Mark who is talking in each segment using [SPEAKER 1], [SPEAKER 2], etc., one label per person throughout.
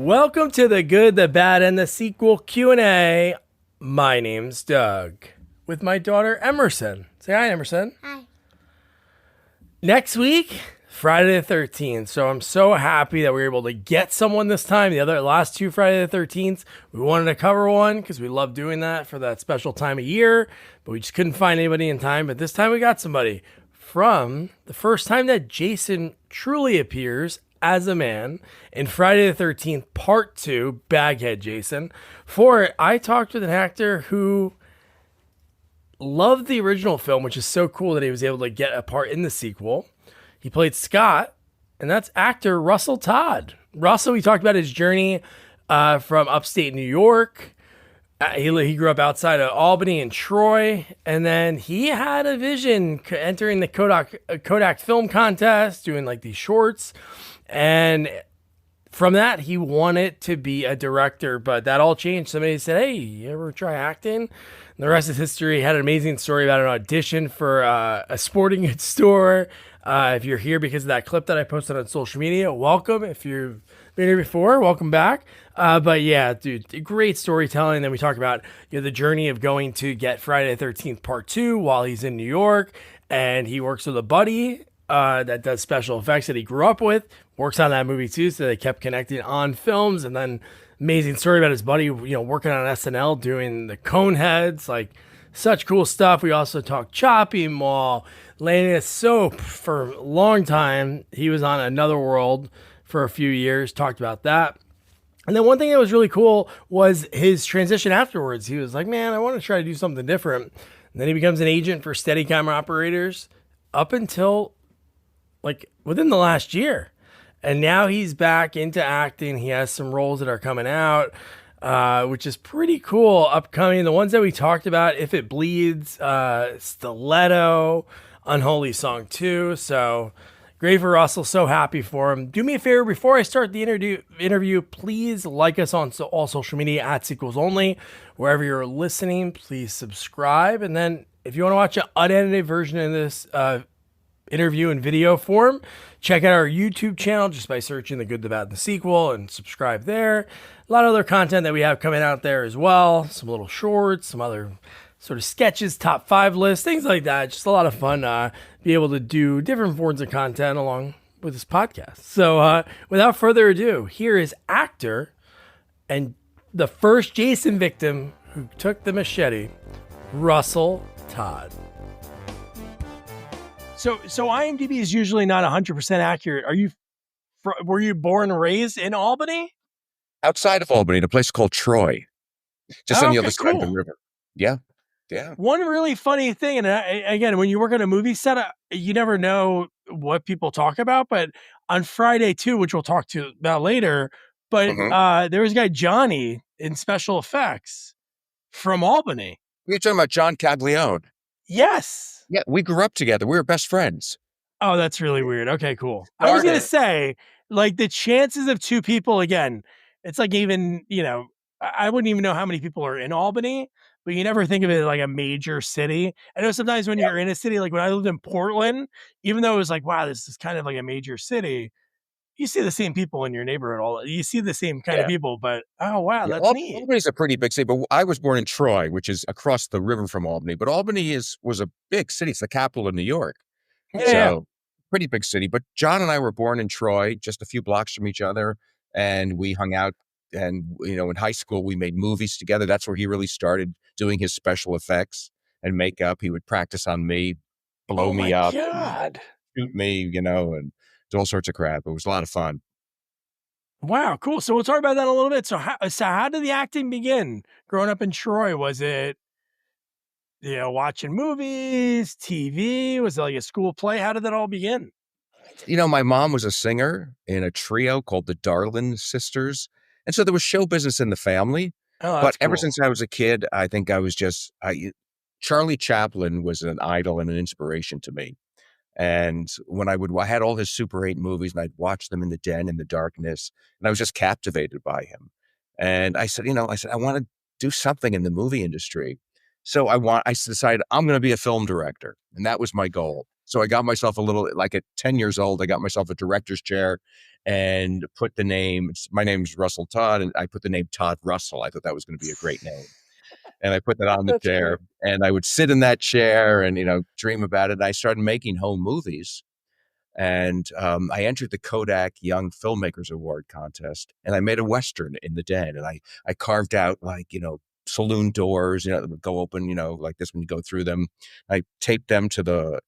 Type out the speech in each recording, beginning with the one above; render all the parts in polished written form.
[SPEAKER 1] Welcome to the Good, the Bad, and the Sequel Q&A. My name's Doug, with my daughter Emerson. Say hi, Emerson.
[SPEAKER 2] Hi.
[SPEAKER 1] Next week, Friday the 13th. So I'm so happy that we were able to get someone this time. The last two Friday the 13th, we wanted to cover one because we love doing that for that special time of year, but we just couldn't find anybody in time. But this time we got somebody from the first time that Jason truly appears as a man in Friday the 13th, Part 2, Baghead Jason. For it, I talked with an actor who loved the original film, which is so cool that he was able to get a part in the sequel. He played Scott, and that's actor Russell Todd. Russell, we talked about his journey from upstate New York. He grew up outside of Albany and Troy, and then he had a vision entering the Kodak Film Contest, doing like these shorts. And from that, he wanted to be a director, but that all changed. Somebody said, hey, you ever try acting? And the rest is history. He had an amazing story about an audition for a sporting goods store. If you're here because of that clip that I posted on social media, welcome. If you've been here before, welcome back. But yeah, dude, great storytelling. Then we talk about the journey of going to get Friday the 13th Part 2 while he's in New York. And he works with a buddy that does special effects that he grew up with, works on that movie too, so they kept connecting on films. And then amazing story about his buddy, working on SNL, doing the cone heads, like such cool stuff. We also talked chopping mall, landing a soap for a long time. He was on Another World for a few years, talked about that. And then one thing that was really cool was his transition afterwards. He was like, man, I want to try to do something different. And then he becomes an agent for steadicam operators up until like within the last year. And now he's back into acting. He has some roles that are coming out, which is pretty cool, upcoming. The ones that we talked about, If It Bleeds, Stiletto, Unholy Song 2. So great for Russell. So happy for him. Do me a favor, before I start the interview, please like us on all social media at Sequels Only. Wherever you're listening, please subscribe. And then if you want to watch an unedited version of this interview in video form, check out our YouTube channel just by searching The Good, the Bad, and the Sequel and subscribe there. A lot of other content that we have coming out there as well. Some little shorts, some other sort of sketches, top 5 lists, things like that. Just a lot of fun be able to do different forms of content along with this podcast. So without further ado, here is actor and the first Jason victim who took the machete, Russell Todd. So IMDb is usually not 100% accurate. Were you born and raised in Albany?
[SPEAKER 3] Outside of Albany, in a place called Troy, just on the other side of the river. Yeah.
[SPEAKER 1] One really funny thing, and again, when you work on a movie set, you never know what people talk about. But on Friday too, which we'll talk about later, but there was a guy Johnny in special effects from Albany.
[SPEAKER 3] You're talking about John Caglione.
[SPEAKER 1] Yes.
[SPEAKER 3] Yeah, we grew up together. We were best friends.
[SPEAKER 1] Oh, that's really weird. Okay, cool. I was going to say, like, the chances of two people, again, it's like even, I wouldn't even know how many people are in Albany, but you never think of it like a major city. I know sometimes when you're in a city, like when I lived in Portland, even though it was like, wow, this is kind of like a major city, you see the same people in your neighborhood. You see the same kind of people, but oh, wow, that's neat.
[SPEAKER 3] Albany's a pretty big city, but I was born in Troy, which is across the river from Albany. But Albany was a big city. It's the capital of New York. So pretty big city. But John and I were born in Troy, just a few blocks from each other. And we hung out. And, in high school, we made movies together. That's where he really started doing his special effects and makeup. He would practice on me, blow me up, shoot me, and all sorts of crap. It was a lot of fun.
[SPEAKER 1] Wow, cool. So we'll talk about that a little bit. So how did the acting begin? Growing up in Troy, was it, watching movies, TV? Was it like a school play? How did that all begin?
[SPEAKER 3] My mom was a singer in a trio called the Darlin Sisters. And so there was show business in the family.
[SPEAKER 1] Oh,
[SPEAKER 3] but ever
[SPEAKER 1] cool.
[SPEAKER 3] since I was a kid, I think I was Charlie Chaplin was an idol and an inspiration to me. And when I had all his Super 8 movies and I'd watch them in the den in the darkness, and I was just captivated by him. And I said, I want to do something in the movie industry. So I decided I'm going to be a film director. And that was my goal. So I got myself a little, like at 10 years old, I got myself a director's chair and put the name, my name's Russell Todd, and I put the name Todd Russell. I thought that was going to be a great name. And I put that on the
[SPEAKER 1] That's
[SPEAKER 3] chair
[SPEAKER 1] great.
[SPEAKER 3] and I would sit in that chair and, dream about it. And I started making home movies. And I entered the Kodak Young Filmmakers Award contest, and I made a Western in the den. And I carved out like, saloon doors, that would go open, like this when you go through them. I taped them to the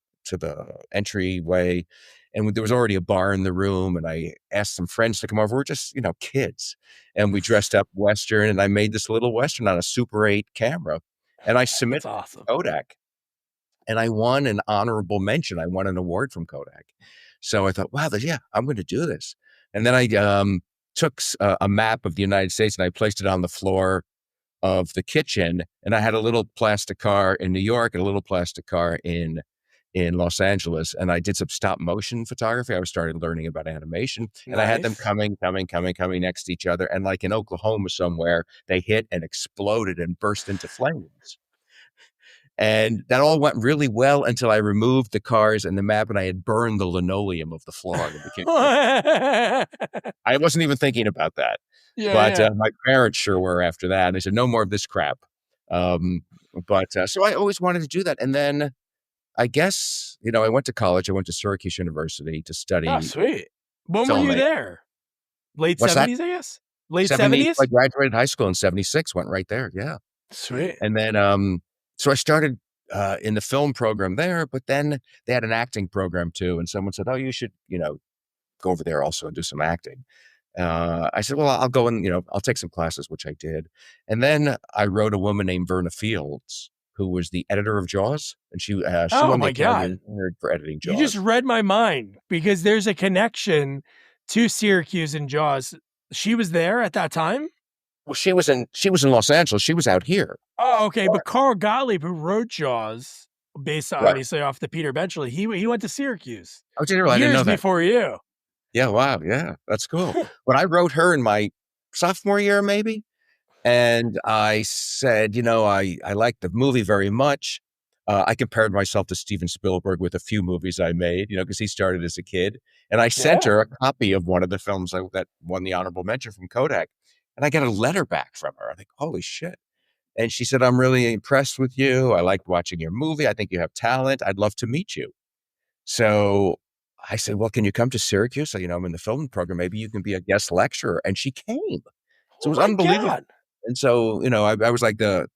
[SPEAKER 3] entryway, and there was already a bar in the room. And I asked some friends to come over. We're just, kids, and we dressed up Western, and I made this little Western on a Super 8 camera, and I
[SPEAKER 1] That's
[SPEAKER 3] submitted it to
[SPEAKER 1] awesome.
[SPEAKER 3] Kodak. And I won an honorable mention. I won an award from Kodak. So I thought, wow, yeah, I'm going to do this. And then I took a map of the United States and I placed it on the floor of the kitchen. And I had a little plastic car in New York and a little plastic car in Los Angeles. And I did some stop motion photography. I started learning about animation, and I had them
[SPEAKER 1] Nice.
[SPEAKER 3] coming next to each other. And like in Oklahoma somewhere, they hit and exploded and burst into flames. And that all went really well until I removed the cars and the map, and I had burned the linoleum of the floor of the kitchen.
[SPEAKER 1] Yeah,
[SPEAKER 3] I wasn't even thinking about that, but
[SPEAKER 1] yeah.
[SPEAKER 3] my parents sure were after that. And they said, "No more of this crap." Um, but so I always wanted to do that, and then I guess I went to college. I went to Syracuse University to
[SPEAKER 1] Oh,
[SPEAKER 3] study
[SPEAKER 1] sweet. When were you
[SPEAKER 3] filmmaking.
[SPEAKER 1] there? Late
[SPEAKER 3] What's that?
[SPEAKER 1] 70s, I guess? Late
[SPEAKER 3] 70. I
[SPEAKER 1] 70s?
[SPEAKER 3] graduated high school in 76. Went right there. Yeah.
[SPEAKER 1] Sweet.
[SPEAKER 3] And then, so I started in the film program there, but then they had an acting program too. And someone said, "Oh, you should, go over there also and do some acting." I said, "Well, I'll go and, I'll take some classes," which I did. And then I wrote a woman named Verna Fields, who was the editor of Jaws. And she
[SPEAKER 1] Oh
[SPEAKER 3] won the
[SPEAKER 1] my
[SPEAKER 3] Academy
[SPEAKER 1] God.
[SPEAKER 3] Award for editing
[SPEAKER 1] You just
[SPEAKER 3] Jaws.
[SPEAKER 1] read my mind because there's a connection to Syracuse and Jaws. She was there at that time?
[SPEAKER 3] Well, she was in Los Angeles. She was out here.
[SPEAKER 1] Oh, okay. But Carl Gottlieb, who wrote Jaws, based
[SPEAKER 3] Right.
[SPEAKER 1] obviously off the Peter Benchley, he went to Syracuse
[SPEAKER 3] Oh, did you really? I didn't know
[SPEAKER 1] years
[SPEAKER 3] that.
[SPEAKER 1] before you.
[SPEAKER 3] Yeah. Wow. Yeah. That's cool. But I wrote her in my sophomore year, maybe. And I said, I like the movie very much. I compared myself to Steven Spielberg with a few movies I made, because he started as a kid. And I sent
[SPEAKER 1] Yeah.
[SPEAKER 3] her a copy of one of the films that won the honorable mention from Kodak. And I got a letter back from her. I think, holy shit. And she said, "I'm really impressed with you. I liked watching your movie. I think you have talent. I'd love to meet you." So I said, "Well, can you come to Syracuse? So, I'm in the film program. Maybe you can be a guest lecturer." And she came. So it
[SPEAKER 1] Oh
[SPEAKER 3] was
[SPEAKER 1] my
[SPEAKER 3] unbelievable.
[SPEAKER 1] God.
[SPEAKER 3] And so, I was like the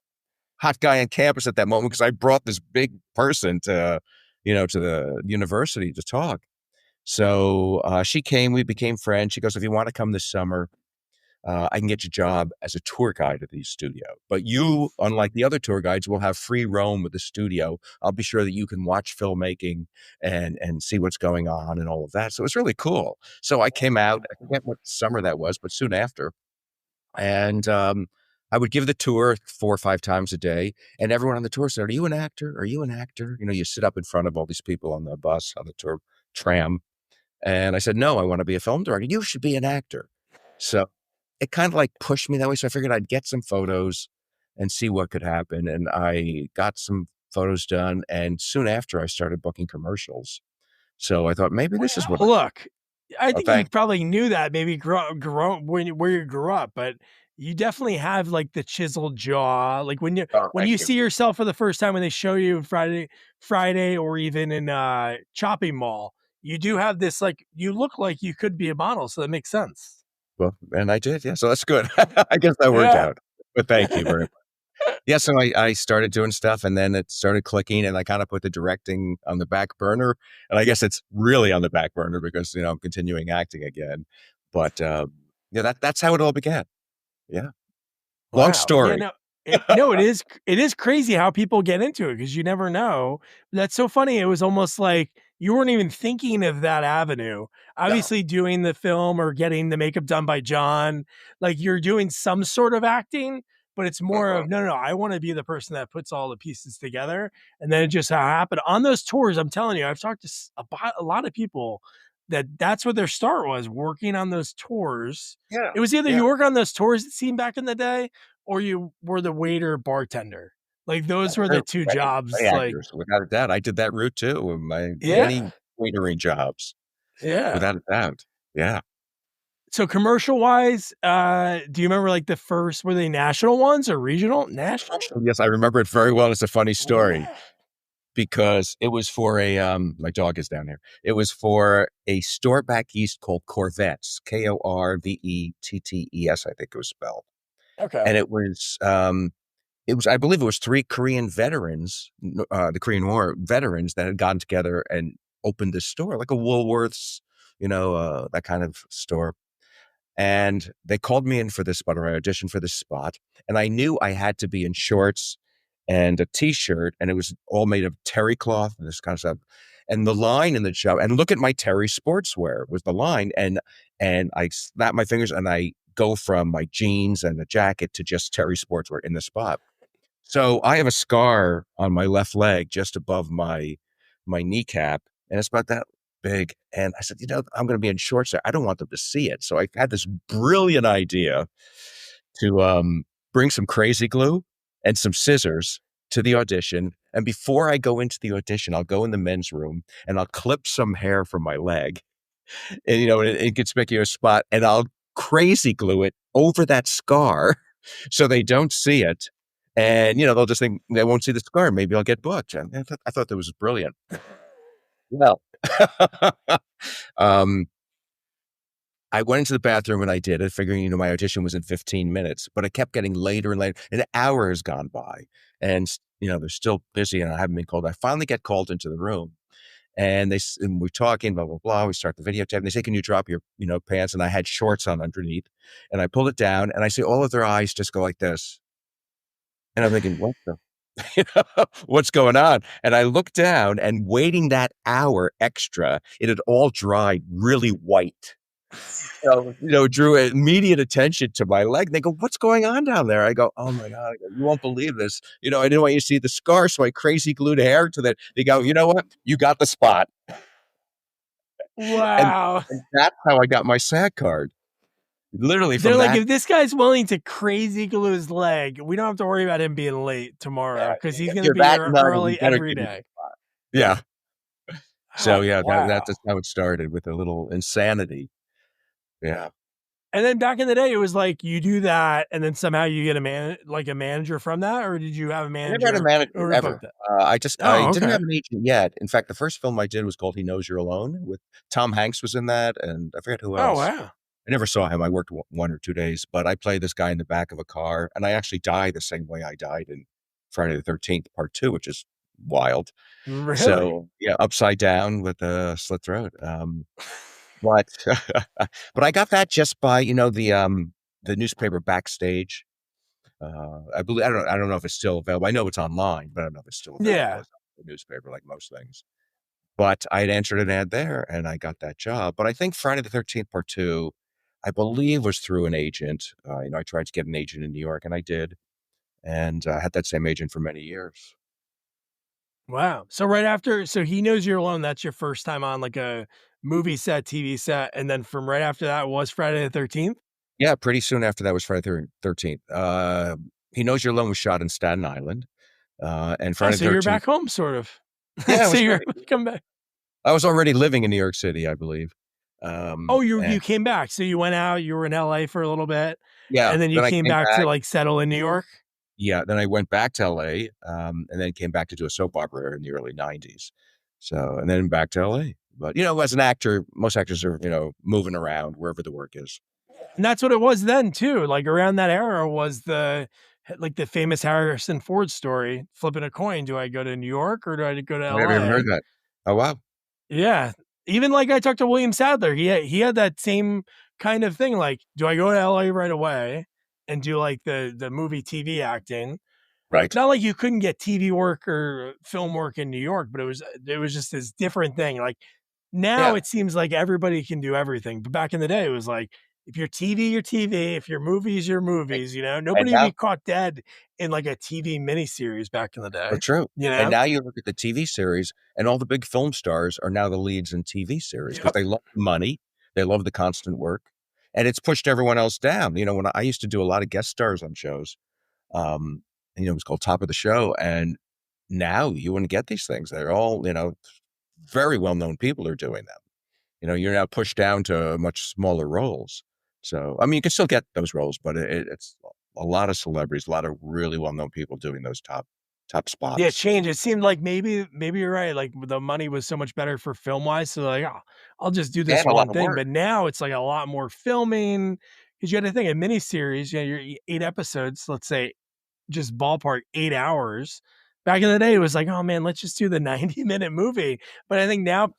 [SPEAKER 3] hot guy on campus at that moment because I brought this big person to the university to talk. So she came, we became friends. She goes, "If you want to come this summer, I can get you a job as a tour guide at the studio. But you, unlike the other tour guides, will have free roam with the studio. I'll be sure that you can watch filmmaking and see what's going on and all of that." So it was really cool. So I came out, I forget what summer that was, but soon after. And I would give the tour 4 or 5 times a day. And everyone on the tour said, "Are you an actor? Are you an actor?" You sit up in front of all these people on the bus, on the tour tram. And I said, "No, I want to be a film director. You should be an actor." So it kind of like pushed me that way. So I figured I'd get some photos and see what could happen. And I got some photos done. And soon after, I started booking commercials. So I thought maybe this is what
[SPEAKER 1] Look, I
[SPEAKER 3] oh,
[SPEAKER 1] think you
[SPEAKER 3] thank
[SPEAKER 1] probably knew that maybe grow when where you grew up, but you definitely have like the chiseled jaw. Like
[SPEAKER 3] oh,
[SPEAKER 1] when
[SPEAKER 3] thank
[SPEAKER 1] you
[SPEAKER 3] you.
[SPEAKER 1] see yourself for the first time when they show you Friday or even in Chopping Mall, you do have this like you look like you could be a model, so that makes sense.
[SPEAKER 3] Well, and I did. Yeah. So that's good. I guess that worked
[SPEAKER 1] Yeah.
[SPEAKER 3] out. But thank you very much. Yeah. So I started doing stuff and then it started clicking and I kind of put the directing on the back burner. And I guess it's really on the back burner because, I'm continuing acting again. But yeah, that's how it all began. Yeah. Long
[SPEAKER 1] Wow. Yeah,
[SPEAKER 3] story.
[SPEAKER 1] no. It is crazy how people get into it because you never know. That's so funny. It was almost like you weren't even thinking of that avenue.
[SPEAKER 3] No.
[SPEAKER 1] Obviously doing the film or getting the makeup done by John, like you're doing some sort of acting, but it's more
[SPEAKER 3] Mhm.
[SPEAKER 1] of no, I want to be the person that puts all the pieces together. And then it just happened on those tours. I'm telling you, I've talked to about a lot of people that's what their start was working on those tours.
[SPEAKER 3] Yeah.
[SPEAKER 1] It was either
[SPEAKER 3] Yeah.
[SPEAKER 1] you work on those tours, it seemed back in the day, or you were the waiter bartender. Like those were the
[SPEAKER 3] True.
[SPEAKER 1] two
[SPEAKER 3] Many
[SPEAKER 1] jobs. Like,
[SPEAKER 3] actors, without a doubt. I did that route too with my
[SPEAKER 1] yeah,
[SPEAKER 3] many waitering jobs,
[SPEAKER 1] yeah.
[SPEAKER 3] without a doubt. Yeah.
[SPEAKER 1] So commercial wise, do you remember like the first, were they national ones or regional? National?
[SPEAKER 3] Yes, I remember it very well. It's a funny story
[SPEAKER 1] Yeah.
[SPEAKER 3] because it was for a my dog is down here. It was for a store back east called Corvettes, Korvettes, I think it was spelled.
[SPEAKER 1] Okay.
[SPEAKER 3] And it was, I believe it was three Korean veterans, the Korean War veterans that had gotten together and opened this store, like a Woolworths, that kind of store. And they called me in for this spot, or I auditioned for this spot. And I knew I had to be in shorts and a t-shirt, and it was all made of terry cloth and this kind of stuff. And the line in the show, and look at my terry sportswear was the line. And I snap my fingers and I go from my jeans and a jacket to just terry sportswear in the spot. So I have a scar on my left leg just above my kneecap, and it's about that big. And I said, I'm going to be in shorts there. I don't want them to see it. So I had this brilliant idea to bring some crazy glue and some scissors to the audition. And before I go into the audition, I'll go in the men's room and I'll clip some hair from my leg, and in a conspicuous spot, and I'll crazy glue it over that scar so they don't see it. And they'll just think they won't see the scar. Maybe I'll get booked. And I thought that was brilliant. Well, um, I went into the bathroom and I did it, figuring my audition was in 15 minutes, but it kept getting later and later. An hour has gone by, and they're still busy, and I haven't been called. I finally get called into the room. And we're talking, blah, blah, blah. We start the videotape. And they say, can you drop your, pants? And I had shorts on underneath. And I pulled it down, and I see all of their eyes just go like this. And I'm thinking, what the, what's going on? And I look down, and waiting that hour extra, it had all dried really white. Drew immediate attention to my leg. They go, what's going on down there? I go, oh my God, you won't believe this. I didn't want you to see the scar, so I crazy glued hair to that. They go, you know what? You got the spot. And,
[SPEAKER 1] Wow.
[SPEAKER 3] and that's how I got my SAG card. Literally
[SPEAKER 1] They're
[SPEAKER 3] from
[SPEAKER 1] like,
[SPEAKER 3] that.
[SPEAKER 1] if this guy's willing to crazy glue his leg, we don't have to worry about him being late tomorrow because he's
[SPEAKER 3] If
[SPEAKER 1] going to
[SPEAKER 3] you're
[SPEAKER 1] be
[SPEAKER 3] that
[SPEAKER 1] here
[SPEAKER 3] nutty, you
[SPEAKER 1] early
[SPEAKER 3] better
[SPEAKER 1] every
[SPEAKER 3] give me the
[SPEAKER 1] day.
[SPEAKER 3] spot. Yeah. So
[SPEAKER 1] Oh,
[SPEAKER 3] yeah,
[SPEAKER 1] wow.
[SPEAKER 3] that's how it started, with a little insanity. Yeah.
[SPEAKER 1] And then back in the day, it was like you do that, and then somehow you get a manager from that, or did you have a
[SPEAKER 3] I never had a
[SPEAKER 1] manager
[SPEAKER 3] manager
[SPEAKER 1] or book
[SPEAKER 3] ever.
[SPEAKER 1] that?
[SPEAKER 3] I
[SPEAKER 1] Oh,
[SPEAKER 3] didn't
[SPEAKER 1] okay.
[SPEAKER 3] have an agent yet. In fact, the first film I did was called He Knows You're Alone, with Tom Hanks was in that, and I forget who
[SPEAKER 1] Oh,
[SPEAKER 3] else.
[SPEAKER 1] wow.
[SPEAKER 3] I never saw him. I worked 1 or 2 days, but I played this guy in the back of a car, and I actually died the same way I died in Friday the 13th Part 2, which is wild.
[SPEAKER 1] Really?
[SPEAKER 3] So yeah, upside down with a slit throat. But but I got that just by the newspaper Backstage. I don't know if it's still available. I know it's online, but I don't know if it's still available
[SPEAKER 1] Yeah.
[SPEAKER 3] as a newspaper, like most things. But I had answered an ad there, and I got that job. But I think Friday the 13th Part 2, I believe, was through an agent. I tried to get an agent in New York, and I did, and I had that same agent for many years.
[SPEAKER 1] Wow. So right after, so He Knows You're Alone, that's your first time on like a movie set, TV set, and then from right after that was Friday the 13th?
[SPEAKER 3] Yeah, pretty soon after that was Friday the 13th. He Knows You're Alone was shot in Staten Island, and
[SPEAKER 1] Oh,
[SPEAKER 3] Friday
[SPEAKER 1] so
[SPEAKER 3] the
[SPEAKER 1] you're
[SPEAKER 3] 13th.
[SPEAKER 1] back home, sort of.
[SPEAKER 3] Yeah, I
[SPEAKER 1] So
[SPEAKER 3] was
[SPEAKER 1] you're
[SPEAKER 3] already,
[SPEAKER 1] come back.
[SPEAKER 3] I was already living in New York City, I believe.
[SPEAKER 1] Oh, you
[SPEAKER 3] And
[SPEAKER 1] you came back. So you went out, you were in LA for a little bit,
[SPEAKER 3] yeah,
[SPEAKER 1] and then you
[SPEAKER 3] then I
[SPEAKER 1] came
[SPEAKER 3] came
[SPEAKER 1] back to
[SPEAKER 3] back.
[SPEAKER 1] like settle in New York?
[SPEAKER 3] Yeah, then I went back to LA, and then came back to do a soap opera in the early 90s. So, and then back to LA. But, as an actor, most actors are, moving around wherever the work is.
[SPEAKER 1] And that's what it was then too. Like around that era was the famous Harrison Ford story, flipping a coin. Do I go to New York or do I go to
[SPEAKER 3] I never even
[SPEAKER 1] LA?
[SPEAKER 3] heard that. Oh, wow.
[SPEAKER 1] Yeah. Even like I talked to William Sadler, he had that same kind of thing. Like, do I go to LA right away and do like the movie TV acting?
[SPEAKER 3] Right.
[SPEAKER 1] Not like you couldn't get TV work or film work in New York, but it was just this different thing. Like now
[SPEAKER 3] Yeah.
[SPEAKER 1] it seems like everybody can do everything. But back in the day, it was like if you're TV, you're TV. If you're movies, you're
[SPEAKER 3] Right.
[SPEAKER 1] movies.
[SPEAKER 3] And
[SPEAKER 1] Nobody would
[SPEAKER 3] now,
[SPEAKER 1] be caught dead in like a TV miniseries back in the
[SPEAKER 3] so
[SPEAKER 1] day.
[SPEAKER 3] true.
[SPEAKER 1] You
[SPEAKER 3] And
[SPEAKER 1] know?
[SPEAKER 3] now you look at the TV series, and all the big film stars are now the leads in TV series because
[SPEAKER 1] Yep.
[SPEAKER 3] they love the money, they love the constant work, and it's pushed everyone else down. When I used to do a lot of guest stars on shows, um, It was called Top of the Show. And now you wouldn't get these things. They're all, very well-known people are doing them. You're now pushed down to much smaller roles. So, I mean, you can still get those roles, but it's a lot of celebrities, a lot of really well-known people doing those top
[SPEAKER 1] Yeah,
[SPEAKER 3] spots.
[SPEAKER 1] change. It seemed like maybe you're right. Like the money was so much better for film wise. So like, oh, I'll just do this
[SPEAKER 3] And a lot
[SPEAKER 1] one
[SPEAKER 3] of
[SPEAKER 1] thing.
[SPEAKER 3] work.
[SPEAKER 1] But now it's like a lot more filming because you got to think a miniseries. You're 8 episodes. Let's say just ballpark 8 hours. Back in the day, it was like, oh man, let's just do the 90-minute movie. But I think now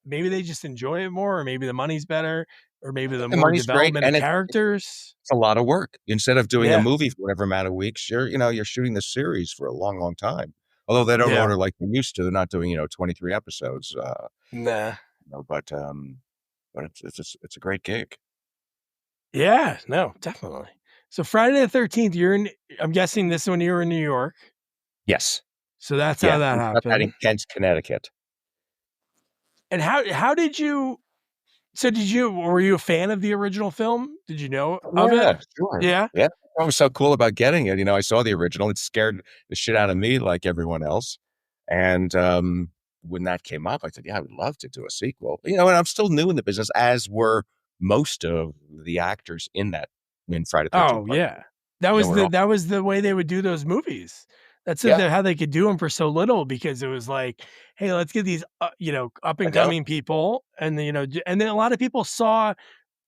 [SPEAKER 1] maybe they just enjoy it more, or maybe the money's better, or maybe the
[SPEAKER 3] The
[SPEAKER 1] more
[SPEAKER 3] money's great,
[SPEAKER 1] development of
[SPEAKER 3] and
[SPEAKER 1] characters.
[SPEAKER 3] it's a lot of work. Instead of doing a
[SPEAKER 1] Yeah,
[SPEAKER 3] movie for whatever amount of weeks, you're shooting the series for a long, long time. Although they don't
[SPEAKER 1] yeah,
[SPEAKER 3] order like they used to. They're not doing, 23 episodes.
[SPEAKER 1] nah,
[SPEAKER 3] But it's a great gig.
[SPEAKER 1] yeah, no, definitely. So Friday the 13th, you're in. I'm guessing this one you were in New York.
[SPEAKER 3] Yes.
[SPEAKER 1] So that's how
[SPEAKER 3] Yeah.
[SPEAKER 1] that
[SPEAKER 3] We shot that in
[SPEAKER 1] happened.
[SPEAKER 3] Kent, Connecticut.
[SPEAKER 1] And how did you? So were you a fan of the original film? Did you know of it?
[SPEAKER 3] Yeah, sure.
[SPEAKER 1] Yeah.
[SPEAKER 3] Yeah. What was so cool about getting it, I saw the original. It scared the shit out of me like everyone else. And when that came up, I said, yeah, I would love to do a sequel. And I'm still new in the business, as were most of the actors in Friday the 13th
[SPEAKER 1] Oh
[SPEAKER 3] Part.
[SPEAKER 1] yeah. That
[SPEAKER 3] You know,
[SPEAKER 1] was
[SPEAKER 3] we're all
[SPEAKER 1] the way they would do those movies. That's
[SPEAKER 3] yeah,
[SPEAKER 1] how they could do them for so little because it was like, hey, let's get these up
[SPEAKER 3] I
[SPEAKER 1] and
[SPEAKER 3] know.
[SPEAKER 1] coming people, and then and then a lot of people saw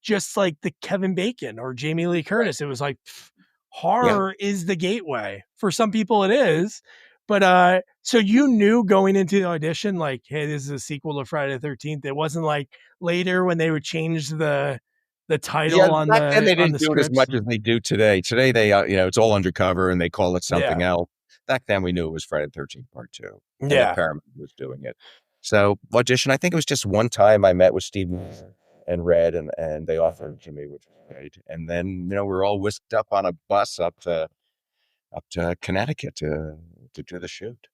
[SPEAKER 1] just like the Kevin Bacon or Jamie Lee
[SPEAKER 3] Right.
[SPEAKER 1] Curtis. It was like
[SPEAKER 3] Yeah.
[SPEAKER 1] horror is the gateway. For some people it is. But so you knew going into the audition, like, hey, this is a sequel to Friday the 13th. It wasn't like later when they would change the
[SPEAKER 3] Yeah,
[SPEAKER 1] title
[SPEAKER 3] back then they
[SPEAKER 1] on
[SPEAKER 3] didn't
[SPEAKER 1] the
[SPEAKER 3] do it as
[SPEAKER 1] scripts.
[SPEAKER 3] much as they do today. Today they, it's all undercover and they call it something
[SPEAKER 1] Yeah.
[SPEAKER 3] else. Back then we knew it was Friday the 13th Part 2 and that
[SPEAKER 1] Yeah.
[SPEAKER 3] Paramount was doing it. So audition, I think it was just one time I met with Steve and Red and they offered it to me, which was great. And then, we're all whisked up on a bus up to Connecticut to do the shoot.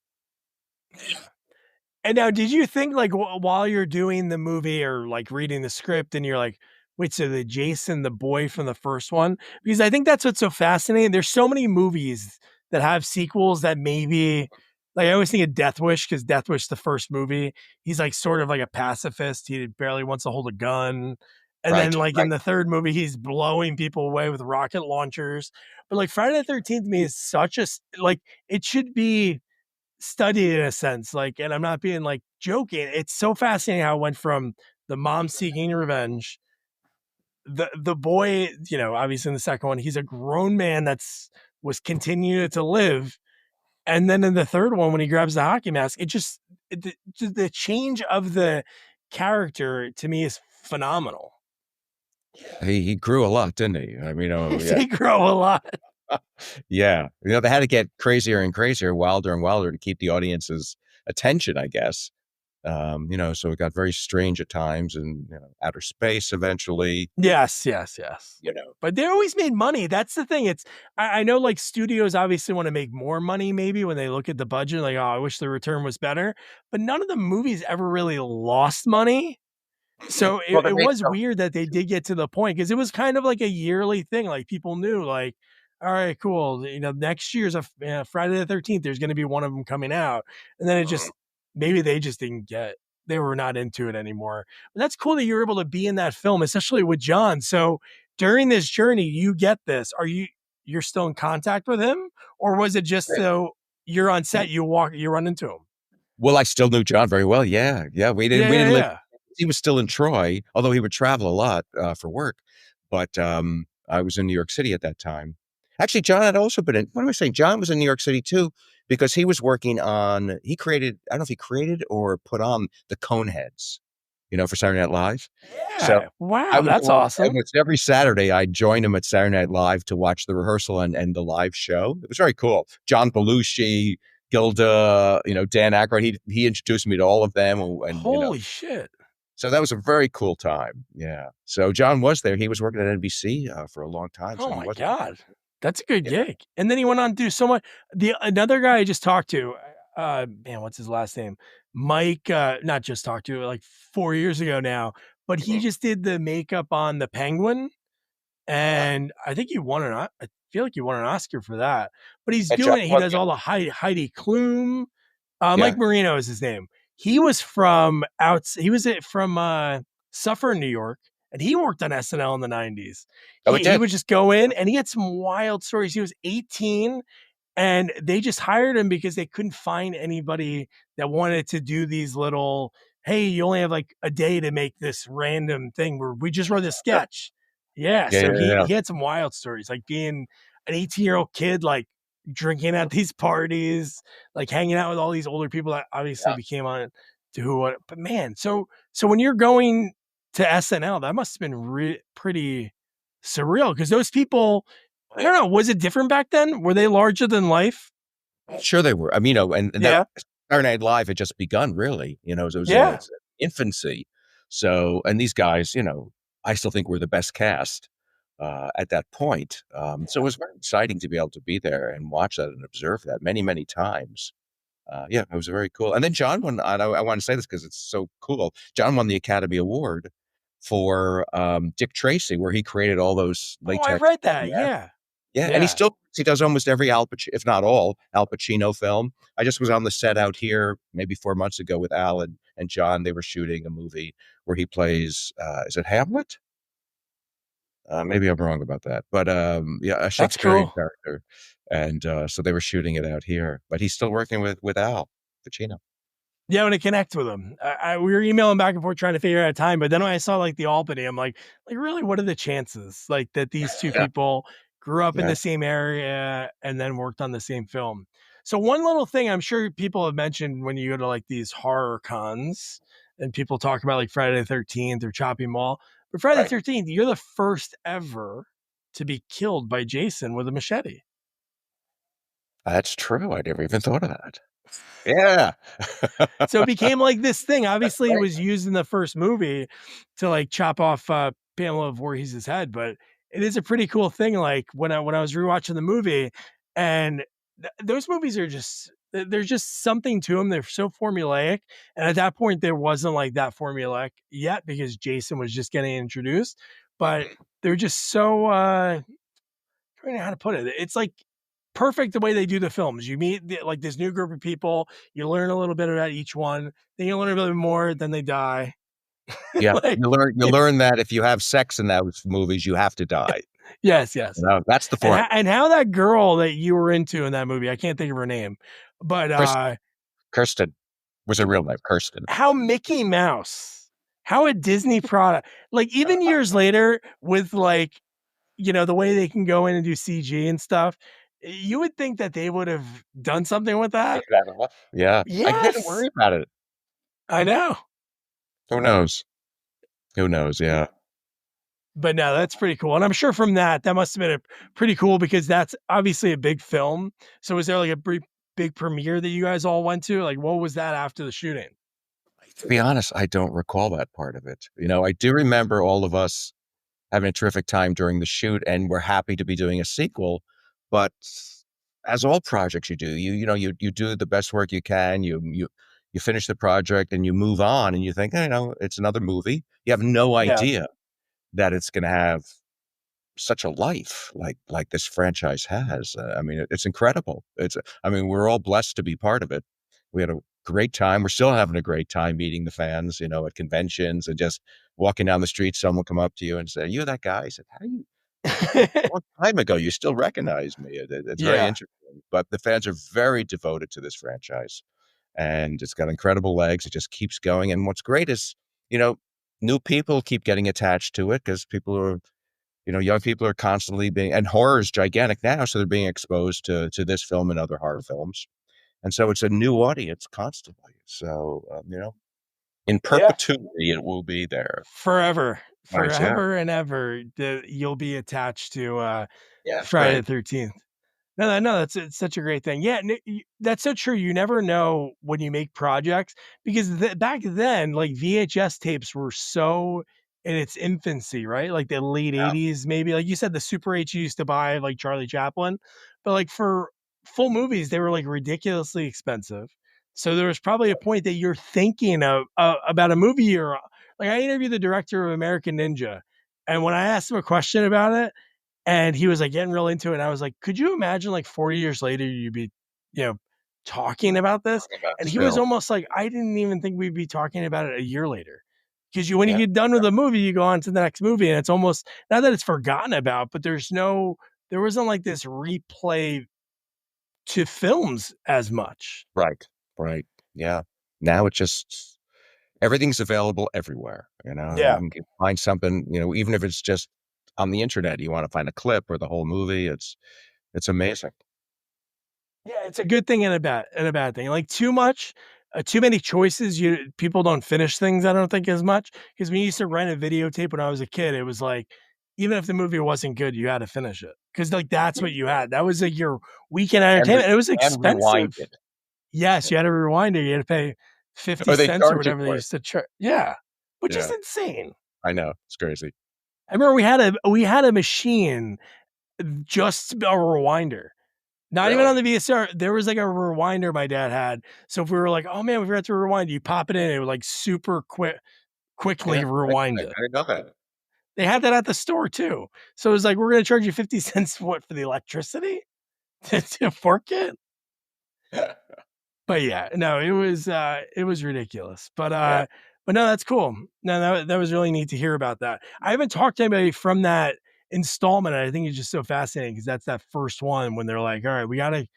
[SPEAKER 1] And now, did you think like while you're doing the movie or like reading the script, and you're like, wait, so the Jason, the boy from the first one? Because I think that's what's so fascinating. There's so many movies that have sequels that maybe, like I always think of Death Wish because Death Wish, the first movie, he's like sort of like a pacifist. He barely wants to hold a gun. And then
[SPEAKER 3] Right,
[SPEAKER 1] like in
[SPEAKER 3] right.
[SPEAKER 1] the third movie, he's blowing people away with rocket launchers. But like Friday the 13th to me is such a, like, it should be studied in a sense, like, and I'm not being like joking. It's so fascinating how it went from the mom seeking revenge, the boy, obviously in the second one, he's a grown man that's was continuing to live. And then in the third one, when he grabs the hockey mask, it just the change of the character to me is phenomenal.
[SPEAKER 3] He grew a lot, didn't he? I mean, yeah.
[SPEAKER 1] They grow a lot.
[SPEAKER 3] Yeah. They had to get crazier and crazier, wilder and wilder to keep the audience's attention, I guess. So it got very strange at times and, outer space eventually,
[SPEAKER 1] Yes, yes, yes.
[SPEAKER 3] you know.
[SPEAKER 1] But they always made money. That's the thing. It's I know like studios obviously want to make more money maybe when they look at the budget, like, oh, I wish the return was better. But none of the movies ever really lost money. So
[SPEAKER 3] Well, they
[SPEAKER 1] it
[SPEAKER 3] made
[SPEAKER 1] was
[SPEAKER 3] some.
[SPEAKER 1] weird that they did get to the point because it was kind of like a yearly thing. Like people knew, like, all right, cool. Next year's a Friday the 13th. There's going to be one of them coming out, and then it just maybe they just didn't get. They were not into it anymore. But that's cool that you were able to be in that film, especially with John. So during this journey, you get this. You're still in contact with him, or was it just so you're on set, you run into him?
[SPEAKER 3] Well, I still knew John very well. Yeah. Yeah. We didn't,
[SPEAKER 1] Yeah,
[SPEAKER 3] we
[SPEAKER 1] yeah,
[SPEAKER 3] didn't live,
[SPEAKER 1] yeah.
[SPEAKER 3] he was still in Troy, although he would travel a lot for work. But I was in New York City at that time. Actually, John had also been in, what am I saying? John was in New York City too, because he was working on, I don't know if he created or put on the Coneheads, for Saturday Night Live. So
[SPEAKER 1] Yeah. Wow, that's
[SPEAKER 3] I
[SPEAKER 1] awesome.
[SPEAKER 3] was every Saturday, I'd join him at Saturday Night Live to watch the rehearsal and the live show. It was very cool. John Belushi, Gilda, Dan Aykroyd, he introduced me to all of them.
[SPEAKER 1] Holy shit.
[SPEAKER 3] So that was a very cool time. Yeah. So John was there. He was working at NBC for a long time.
[SPEAKER 1] Oh
[SPEAKER 3] So he
[SPEAKER 1] my
[SPEAKER 3] was,
[SPEAKER 1] god. That's a good
[SPEAKER 3] yeah.
[SPEAKER 1] gig. And then he went on to do so much. The another guy I just talked to, man, what's his last name? Mike, not just talked to like 4 years ago now, but he
[SPEAKER 3] Mhm.
[SPEAKER 1] just did the makeup on the Penguin.
[SPEAKER 3] Wow.
[SPEAKER 1] and I think he won an. I feel like he won an Oscar for that. But he's
[SPEAKER 3] And John
[SPEAKER 1] doing it. He
[SPEAKER 3] was,
[SPEAKER 1] does all the Heidi Klum.
[SPEAKER 3] yeah.
[SPEAKER 1] Mike Marino is his name. He was from out. He was from Suffern, New York, and he worked on SNL in the '90s.
[SPEAKER 3] Oh, it
[SPEAKER 1] He
[SPEAKER 3] did.
[SPEAKER 1] would just go in, and he had some wild stories. He was 18, and they just hired him because they couldn't find anybody that wanted to do these little, hey, you only have like a day to make this random thing where we just wrote a sketch. Yeah,
[SPEAKER 3] Yeah, yeah,
[SPEAKER 1] so he
[SPEAKER 3] yeah.
[SPEAKER 1] he had some wild stories, like being an 18-year-old kid, like drinking at these parties, like hanging out with all these older people that obviously
[SPEAKER 3] Yeah.
[SPEAKER 1] became on to who what. But man, so when you're going to SNL, that must have been pretty surreal because those people, I don't know, was it different back then? Were they larger than life?
[SPEAKER 3] Sure they were. I mean, and that
[SPEAKER 1] Yeah.
[SPEAKER 3] Saturday Night Live had just begun, really. It was in
[SPEAKER 1] Yeah.
[SPEAKER 3] its infancy. So, and these guys, I still think were the best cast at that point. So it was very exciting to be able to be there and watch that and observe that many, many times. Yeah, it was very cool. And then John won. And I want to say this because it's so cool. John won the Academy Award for Dick Tracy, where he created all those
[SPEAKER 1] Oh, I
[SPEAKER 3] latex.
[SPEAKER 1] read that. Yeah.
[SPEAKER 3] Yeah, and
[SPEAKER 1] Yeah.
[SPEAKER 3] he does almost every Al Pacino, if not all, Al Pacino film. I just was on the set out here maybe 4 months ago with Al and John. They were shooting a movie where he plays, is it Hamlet? Maybe I'm wrong about that, but yeah, a
[SPEAKER 1] That's
[SPEAKER 3] Shakespearean
[SPEAKER 1] cool.
[SPEAKER 3] character, and so they were shooting it out here. But he's still working with Al Pacino.
[SPEAKER 1] Yeah, when I connect with them, we were emailing back and forth trying to figure out a time. But then when I saw like the Albany, I'm like really, what are the chances like that these two
[SPEAKER 3] Yeah,
[SPEAKER 1] people grew up in
[SPEAKER 3] yeah,
[SPEAKER 1] the same area and then worked on the same film? So one little thing I'm sure people have mentioned when you go to like these horror cons and people talk about like Friday the 13th or Chopping Mall, but Friday the
[SPEAKER 3] right.
[SPEAKER 1] 13th, you're the first ever to be killed by Jason with a machete.
[SPEAKER 3] That's true. I never even thought of that. Yeah.
[SPEAKER 1] So it became like this thing.
[SPEAKER 3] That's
[SPEAKER 1] Obviously, it
[SPEAKER 3] great.
[SPEAKER 1] was used in the first movie to like chop off Pamela Voorhees' head, but it is a pretty cool thing. Like when I was rewatching the movie, and those movies are just there's just something to them. They're so formulaic, and at that point, there wasn't like that formulaic yet because Jason was just getting introduced. But they're just so I don't know how to put it. It's like perfect the way they do the films. You meet like this new group of people, you learn a little bit about each one, then you learn a bit more, then they die.
[SPEAKER 3] Yeah,
[SPEAKER 1] Like
[SPEAKER 3] you learn that if you have sex in those movies, you have to die.
[SPEAKER 1] yes, yes.
[SPEAKER 3] That's the formula.
[SPEAKER 1] And how that girl that you were into in that movie, I can't think of her name, but
[SPEAKER 3] Chris Kirsten was her real name, Kirsten.
[SPEAKER 1] how Mickey Mouse, how a Disney product, like even years later with like, the way they can go in and do CG and stuff, you would think that they would have done something with that.
[SPEAKER 3] Yeah, I didn't
[SPEAKER 1] Yes.
[SPEAKER 3] worry about it.
[SPEAKER 1] I know.
[SPEAKER 3] Who knows? Who knows? Yeah.
[SPEAKER 1] But no, that's pretty cool. And I'm sure from that must have been pretty cool because that's obviously a big film. So was there like a big premiere that you guys all went to? Like what was that after the shooting?
[SPEAKER 3] To be honest, I don't recall that part of it. I do remember all of us having a terrific time during the shoot, and we're happy to be doing a sequel. But as all projects you do, you do the best work you can. You finish the project and you move on, and you think, it's another movie. You have no
[SPEAKER 1] Yeah.
[SPEAKER 3] idea that it's going to have such a life like this franchise has. I mean, it's incredible. I mean, we're all blessed to be part of it. We had a great time. We're still having a great time meeting the fans, at conventions and just walking down the street. Someone come up to you and say, "You're that guy." I said, "How do you? A long time ago, you still recognize me." It's very
[SPEAKER 1] Yeah.
[SPEAKER 3] interesting. But the fans are very devoted to this franchise, and it's got incredible legs. It just keeps going. And what's great is, you know, new people keep getting attached to it because people are young people are constantly and horror is gigantic now, so they're being exposed to this film and other horror films, and so it's a new audience constantly. So in
[SPEAKER 1] Yeah.
[SPEAKER 3] perpetuity, it will be there.
[SPEAKER 1] Forever.
[SPEAKER 3] Nice, yeah,
[SPEAKER 1] Forever and ever you'll be attached to
[SPEAKER 3] yeah,
[SPEAKER 1] Friday
[SPEAKER 3] right.
[SPEAKER 1] the 13th. No, that's it's such a great thing. Yeah, that's so true. You never know when you make projects because back then, like VHS tapes were so in its infancy, right? Like the late
[SPEAKER 3] Yeah,
[SPEAKER 1] '80s, maybe. Like you said, the Super 8 you used to buy, like Charlie Chaplin, but like for full movies, they were like ridiculously expensive. So there was probably a point that you're thinking of about a movie you're like. I interviewed the director of American Ninja, And when I asked him a question about it, and he was like getting real into it, and I was like, could you imagine like 40 years later you'd be, you know, talking about this?
[SPEAKER 3] Talking about
[SPEAKER 1] And he was
[SPEAKER 3] still.
[SPEAKER 1] almost like, I didn't even think we'd be talking about it a year later. Because when you
[SPEAKER 3] Yeah.
[SPEAKER 1] get done with a movie, you go on to the next movie, and it's almost not that it's forgotten about, but there wasn't like this replay to films as much.
[SPEAKER 3] Right. Right. Yeah. Now it's just everything's available everywhere. You
[SPEAKER 1] Yeah.
[SPEAKER 3] can find something, even if it's just on the internet, you want to find a clip or the whole movie. It's amazing.
[SPEAKER 1] Yeah, it's a good thing and a bad thing. Like too many choices, people don't finish things. I don't think as much because we used to rent a videotape when I was a kid. It was like even if the movie wasn't good, you had to finish it because like that's what you had. That was like your weekend
[SPEAKER 3] And
[SPEAKER 1] entertainment. It was
[SPEAKER 3] and rewind
[SPEAKER 1] expensive.
[SPEAKER 3] it.
[SPEAKER 1] Yes, you had to rewind it. You had to pay 50
[SPEAKER 3] Or they
[SPEAKER 1] cents or
[SPEAKER 3] charge you
[SPEAKER 1] whatever they
[SPEAKER 3] for it.
[SPEAKER 1] used to charge. Yeah, which is
[SPEAKER 3] Yeah.
[SPEAKER 1] insane.
[SPEAKER 3] I know. It's crazy.
[SPEAKER 1] I remember we had a machine just a rewinder. Not even
[SPEAKER 3] Really?
[SPEAKER 1] on the VSR. There was like a rewinder my dad had. So if we were like, oh man, we forgot to rewind, you pop it in, it would like super quickly
[SPEAKER 3] Yeah.
[SPEAKER 1] rewind
[SPEAKER 3] I
[SPEAKER 1] it.
[SPEAKER 3] didn't know that.
[SPEAKER 1] They had that at the store too. So it was like, we're gonna charge you 50 cents for the electricity to fork it. But yeah, no, it was ridiculous.
[SPEAKER 3] Yeah.
[SPEAKER 1] But no, that's cool. No, that was really neat to hear about that. I haven't talked to anybody from that installment. I think it's just so fascinating because that's that first one when they're like, all right, we gotta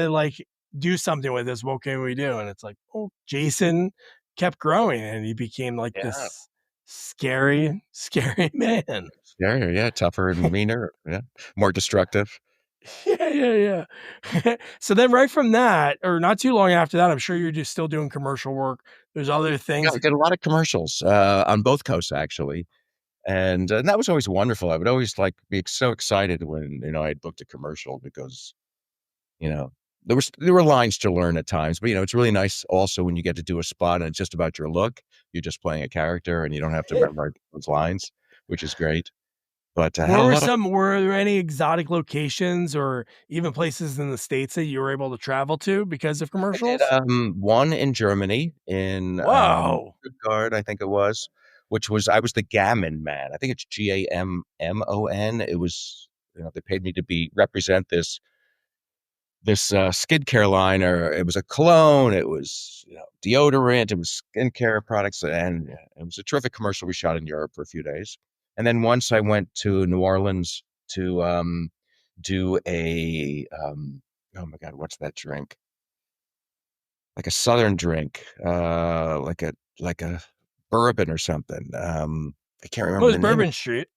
[SPEAKER 1] like do something with this. What can we do? And it's like, oh, Jason kept growing and he became like
[SPEAKER 3] Yeah.
[SPEAKER 1] this scary, scary man.
[SPEAKER 3] Yeah. Yeah. Tougher and meaner. Yeah. More destructive.
[SPEAKER 1] Yeah. So then, right from that, or not too long after that, I'm sure you're just still doing commercial work. There's other
[SPEAKER 3] Yeah. I
[SPEAKER 1] things.
[SPEAKER 3] did a lot of commercials on both coasts, actually. And that was always wonderful. I would always like be so excited when, I'd booked a commercial because, you know, there were lines to learn at times, but it's really nice also when you get to do a spot and it's just about your look. You're just playing a character and you don't have to memorize those lines, which is great. But I had a lot of
[SPEAKER 1] Were there any exotic locations or even places in the States that you were able to travel to because of
[SPEAKER 3] I did
[SPEAKER 1] commercials?
[SPEAKER 3] one in Germany in
[SPEAKER 1] Whoa.
[SPEAKER 3] Stuttgart, I think it was, which was I was the gammon man. I think it's GAMMON. It was they paid me to be represent this skincare line, or it was a cologne, it was deodorant, it was skincare products, and it was a terrific commercial we shot in Europe for a few days. And then once I went to New Orleans to do a oh my God, what's that drink? Like a southern drink, like a bourbon or something. I can't
[SPEAKER 1] What
[SPEAKER 3] remember
[SPEAKER 1] was
[SPEAKER 3] the name.
[SPEAKER 1] Bourbon Street?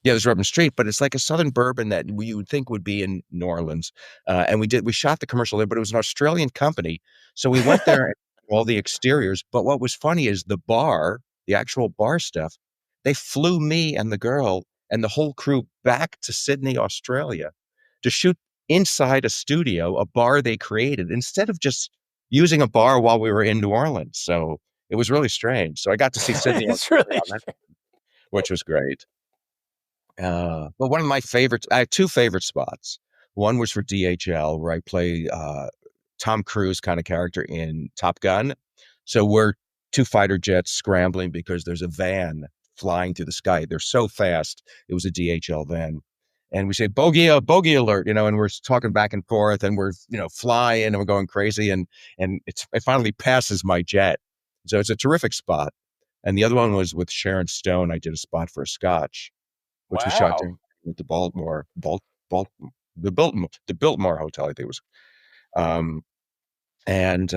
[SPEAKER 3] Yeah, there's Rubber Street, but it's like a Southern bourbon that you would think would be in New Orleans. And we shot the commercial there, but it was an Australian company. So we went there and all the exteriors. But what was funny is the actual bar stuff, they flew me and the girl and the whole crew back to Sydney, Australia to shoot inside a studio, a bar they created, instead of just using a bar while we were in New Orleans. So it was really strange. So I got to see Sydney,
[SPEAKER 1] It's
[SPEAKER 3] Australia
[SPEAKER 1] really
[SPEAKER 3] on that, which was great. But one of my favorites, I had two favorite spots. One was for DHL, where I play Tom Cruise kind of character in Top Gun. So we're two fighter jets scrambling because there's a van flying through the sky. They're so fast. It was a DHL van. And we say, bogey alert, and we're talking back and forth and we're, flying and we're going crazy. And it finally passes my jet. So it's a terrific spot. And the other one was with Sharon Stone. I did a spot for a scotch which we shot
[SPEAKER 1] wow.
[SPEAKER 3] down at the Biltmore Hotel, I think it was. Um, and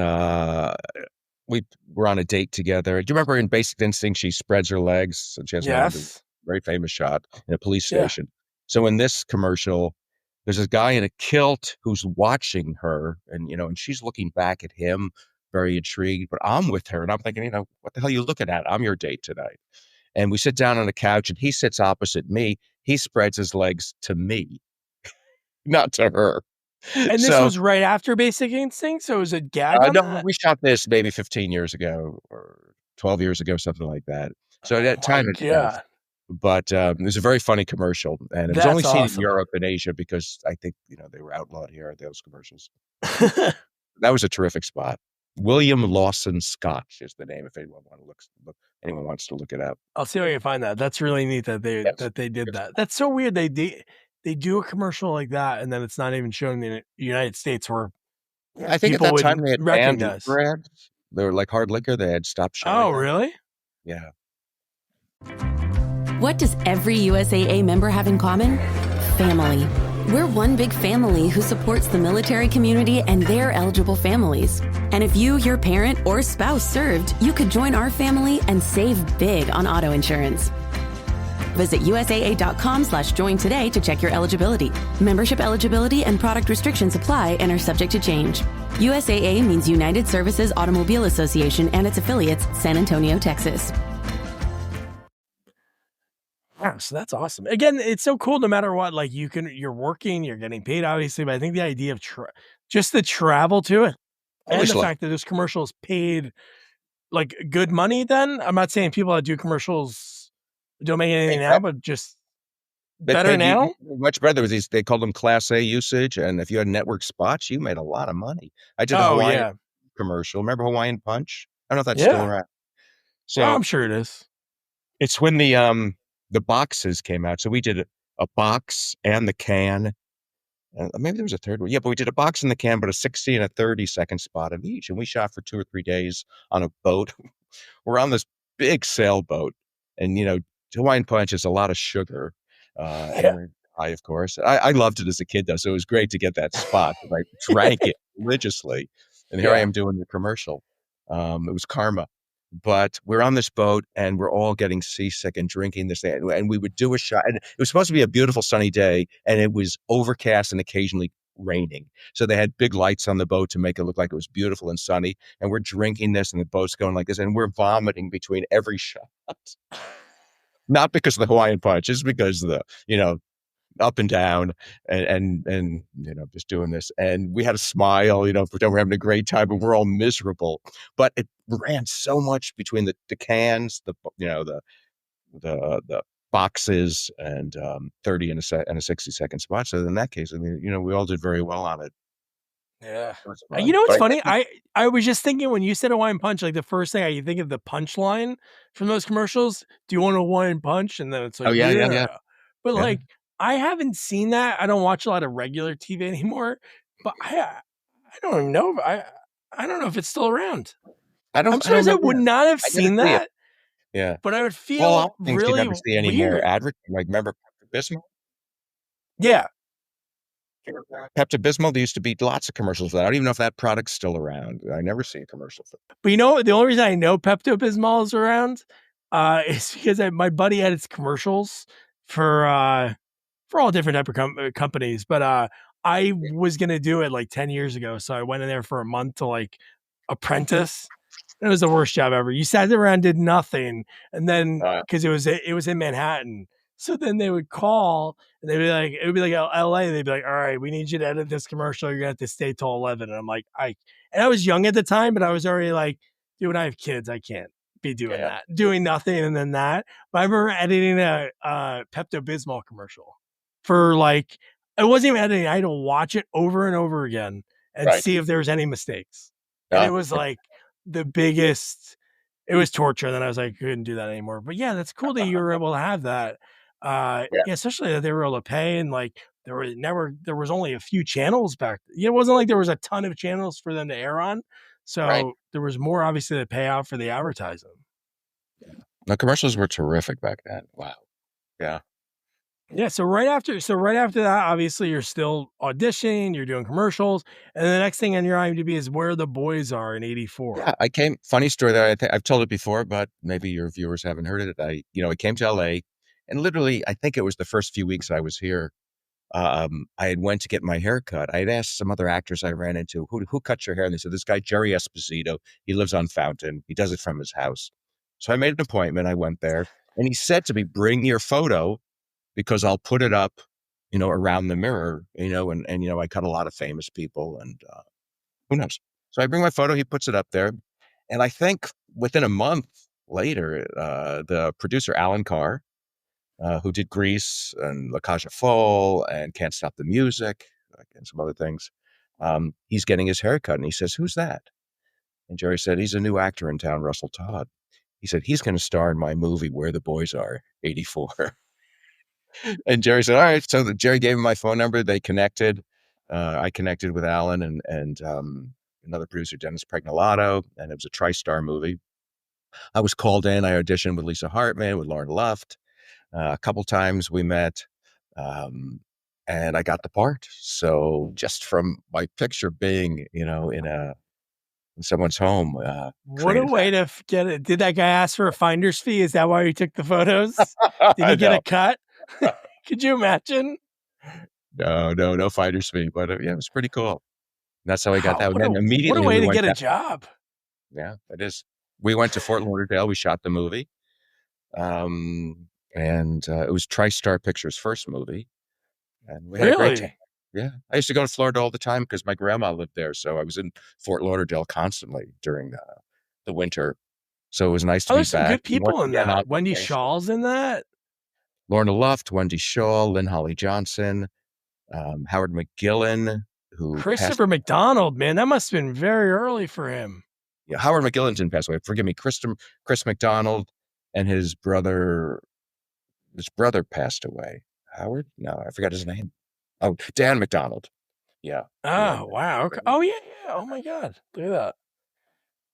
[SPEAKER 3] we were on a date together. Do you remember in Basic Instinct, she spreads her legs and she has one of the
[SPEAKER 1] Yes.
[SPEAKER 3] very famous shot in a police
[SPEAKER 1] Yeah.
[SPEAKER 3] station. So in this commercial, there's a guy in a kilt who's watching her and she's looking back at him, very intrigued, but I'm with her and I'm thinking, what the hell are you looking at? I'm your date tonight. And we sit down on the couch and he sits opposite me. He spreads his legs to me, not to her.
[SPEAKER 1] And this
[SPEAKER 3] So,
[SPEAKER 1] was right after Basic Instinct, so it was a gag on
[SPEAKER 3] no,
[SPEAKER 1] that?
[SPEAKER 3] we shot this maybe 15 years ago or 12 years ago, something like that. So at
[SPEAKER 1] Oh
[SPEAKER 3] that
[SPEAKER 1] my
[SPEAKER 3] time it passed.
[SPEAKER 1] god.
[SPEAKER 3] But it was a very funny commercial, and it was only
[SPEAKER 1] That's
[SPEAKER 3] seen in
[SPEAKER 1] awesome.
[SPEAKER 3] Europe and Asia because I think they were outlawed here, those commercials. That was a terrific spot. William Lawson Scotch is the name if anyone want to look. anyone wants to look it up.
[SPEAKER 1] I'll see if I can find that. That's really neat that
[SPEAKER 3] Yes.
[SPEAKER 1] they did that. That's so weird. They do a commercial like that, and then it's not even shown in the United States where
[SPEAKER 3] Yeah, I think at
[SPEAKER 1] people
[SPEAKER 3] that
[SPEAKER 1] would
[SPEAKER 3] time they had banned
[SPEAKER 1] recognize.
[SPEAKER 3] liquor ads. They were like hard liquor. They had stopped
[SPEAKER 1] Oh,
[SPEAKER 3] showing that.
[SPEAKER 1] really?
[SPEAKER 3] Yeah.
[SPEAKER 2] What does every USAA member have in common? Family. We're one big family who supports the military community and their eligible families. And if you, your parent, or spouse served, you could join our family and save big on auto insurance. Visit USAA.com/join today to check your eligibility. Membership eligibility and product restrictions apply and are subject to change. USAA means United Services Automobile Association and its affiliates, San Antonio, Texas.
[SPEAKER 1] Wow, so that's awesome. Again, it's so cool no matter what. Like you're working, you're getting paid, obviously, but I think the idea of just the travel to it and the
[SPEAKER 3] Obviously.
[SPEAKER 1] fact that this commercials paid like good money, then I'm not saying people that do commercials don't make anything now, but just
[SPEAKER 3] They
[SPEAKER 1] better
[SPEAKER 3] paid you
[SPEAKER 1] now.
[SPEAKER 3] much better. There was these, they called them Class A usage, and if you had network spots, you made a lot of money. I did a
[SPEAKER 1] Oh,
[SPEAKER 3] Hawaiian
[SPEAKER 1] yeah.
[SPEAKER 3] commercial. Remember Hawaiian Punch? I don't know if that's still
[SPEAKER 1] Yeah.
[SPEAKER 3] around.
[SPEAKER 1] Oh,
[SPEAKER 3] So
[SPEAKER 1] I'm sure it is.
[SPEAKER 3] it's when the boxes came out. So we did a box and the can. Maybe there was a third one. Yeah, but we did a box and the can, but a 60 and a 30-second spot of each. And we shot for 2 or 3 days on a boat. We're on this big sailboat, and Hawaiian Punch is a lot of sugar,
[SPEAKER 1] Yeah.
[SPEAKER 3] and we're high, of course. I loved it as a kid, though, so it was great to get that spot. I drank it religiously, and here I
[SPEAKER 1] Yeah.
[SPEAKER 3] am doing the commercial. It was karma. But we're on this boat, and we're all getting seasick and drinking this thing. And we would do a shot, and it was supposed to be a beautiful sunny day, and it was overcast and occasionally raining. So they had big lights on the boat to make it look like it was beautiful and sunny. And we're drinking this, and the boat's going like this, and we're vomiting between every shot. Not because of the Hawaiian Punch, just because of the up and down, and just doing this. And we had a smile, pretend we're having a great time, but we're all miserable. But it ran so much between the cans, the boxes, and 30 and a 60-second spot. So in that case, I mean, we all did very well on it.
[SPEAKER 1] Yeah.
[SPEAKER 3] It was
[SPEAKER 1] You
[SPEAKER 3] fun.
[SPEAKER 1] know what's
[SPEAKER 3] But
[SPEAKER 1] funny? I was just thinking when you said Hawaiian Punch, like the first thing I think of the punchline from those commercials. Do you want a Hawaiian Punch? And then it's like,
[SPEAKER 3] oh yeah.
[SPEAKER 1] But
[SPEAKER 3] Yeah.
[SPEAKER 1] like, I haven't seen that. I don't watch a lot of regular TV anymore. But I don't even know. I don't know if it's still around. I'm surprised I would not have seen that.
[SPEAKER 3] Yeah.
[SPEAKER 1] But I would
[SPEAKER 3] Well,
[SPEAKER 1] feel
[SPEAKER 3] all things you
[SPEAKER 1] really
[SPEAKER 3] never see anymore.
[SPEAKER 1] weird.
[SPEAKER 3] Like, remember Pepto-Bismol?
[SPEAKER 1] Yeah.
[SPEAKER 3] Pepto-Bismol, there used to be lots of commercials for that. I don't even know if that product's still around. I never see a commercial for that.
[SPEAKER 1] But the only reason I know Pepto-Bismol is around is because my buddy had its commercials for all different type of companies. But I was going to do it like 10 years ago. So I went in there for a month to like apprentice. It was the worst job ever. You sat around, did nothing. And then because it was in Manhattan. So then they would call and they'd be like, it would be like LA. They'd be like, all right, we need you to edit this commercial. You're going to have to stay till 11. And I'm like, and I was young at the time, but I was already like, dude, when I have kids, I can't be doing that, doing nothing. And then that, but I remember editing a Pepto-Bismol commercial for like, I wasn't even editing. I had to watch it over and over again and see if there was any mistakes. And it was like the biggest, it was torture. And then I was like, I couldn't do that anymore. But yeah, that's cool that you were able to have that. Yeah, especially that they were able to pay, and like there was only a few channels back. It wasn't like there was a ton of channels for them to air on. So there was more obviously to pay out for the advertising.
[SPEAKER 3] The commercials were terrific back then. Wow. Yeah.
[SPEAKER 1] Yeah. So right after that, obviously you're still auditioning, you're doing commercials, and the next thing on your IMDb is Where the Boys Are in '84.
[SPEAKER 3] Yeah, funny story there. I've told it before, but maybe your viewers haven't heard it. I came to LA, and literally, I think it was the first few weeks I was here. I had went to get my hair cut. I had asked some other actors I ran into, who cuts your hair? And they said, this guy, Jerry Esposito, he lives on Fountain. He does it from his house. So I made an appointment. I went there, and he said to me, bring your photo because I'll put it up, around the mirror, and I cut a lot of famous people, and who knows? So I bring my photo. He puts it up there. And I think within a month later, the producer, Alan Carr, who did Grease and La Cage aux Folles and Can't Stop the Music and some other things, he's getting his hair cut. And he says, who's that? And Jerry said, he's a new actor in town, Russell Todd. He said, he's going to star in my movie, Where the Boys Are, 84. And Jerry said, all right. So Jerry gave him my phone number. They connected. I connected with Alan and another producer, Dennis Pregnolato, and it was a TriStar movie. I was called in. I auditioned with Lisa Hartman, with Lauren Luft. A couple times we met, and I got the part. So just from my picture being, in someone's home,
[SPEAKER 1] What a
[SPEAKER 3] created
[SPEAKER 1] way to get it. Did that guy ask for a finder's fee? Is that why he took the photos? Did he get a
[SPEAKER 3] No,
[SPEAKER 1] cut? Could you imagine?
[SPEAKER 3] no finder's fee, but yeah, it was pretty cool. And that's how I got
[SPEAKER 1] Wow,
[SPEAKER 3] that. And then
[SPEAKER 1] what a
[SPEAKER 3] immediately
[SPEAKER 1] way
[SPEAKER 3] we
[SPEAKER 1] to
[SPEAKER 3] went
[SPEAKER 1] get a
[SPEAKER 3] down.
[SPEAKER 1] job.
[SPEAKER 3] Yeah, it is. We went to Fort Lauderdale. We shot the movie. And it was TriStar Pictures' first movie. And we had a great time.
[SPEAKER 1] Really?
[SPEAKER 3] Yeah. I used to go to Florida all the time because my grandma lived there. So I was in Fort Lauderdale constantly during the winter. So it was nice to
[SPEAKER 1] Oh,
[SPEAKER 3] be
[SPEAKER 1] there's some
[SPEAKER 3] back.
[SPEAKER 1] good
[SPEAKER 3] And once
[SPEAKER 1] people in
[SPEAKER 3] again on
[SPEAKER 1] that. Wendy
[SPEAKER 3] location.
[SPEAKER 1] Shaw's in that.
[SPEAKER 3] Lorna Luft, Wendy Shaw, Lynn Holly Johnson, Howard McGillen, who passed.
[SPEAKER 1] Christopher McDonald, man, that must have been very early for him.
[SPEAKER 3] Yeah, Howard McGillen didn't pass away. Forgive me, Chris McDonald and his brother passed away. Howard? No, I forgot his name. Oh, Dan McDonald. Yeah.
[SPEAKER 1] Oh, wow. Okay. Oh, yeah, yeah. Oh, my God. Look at that.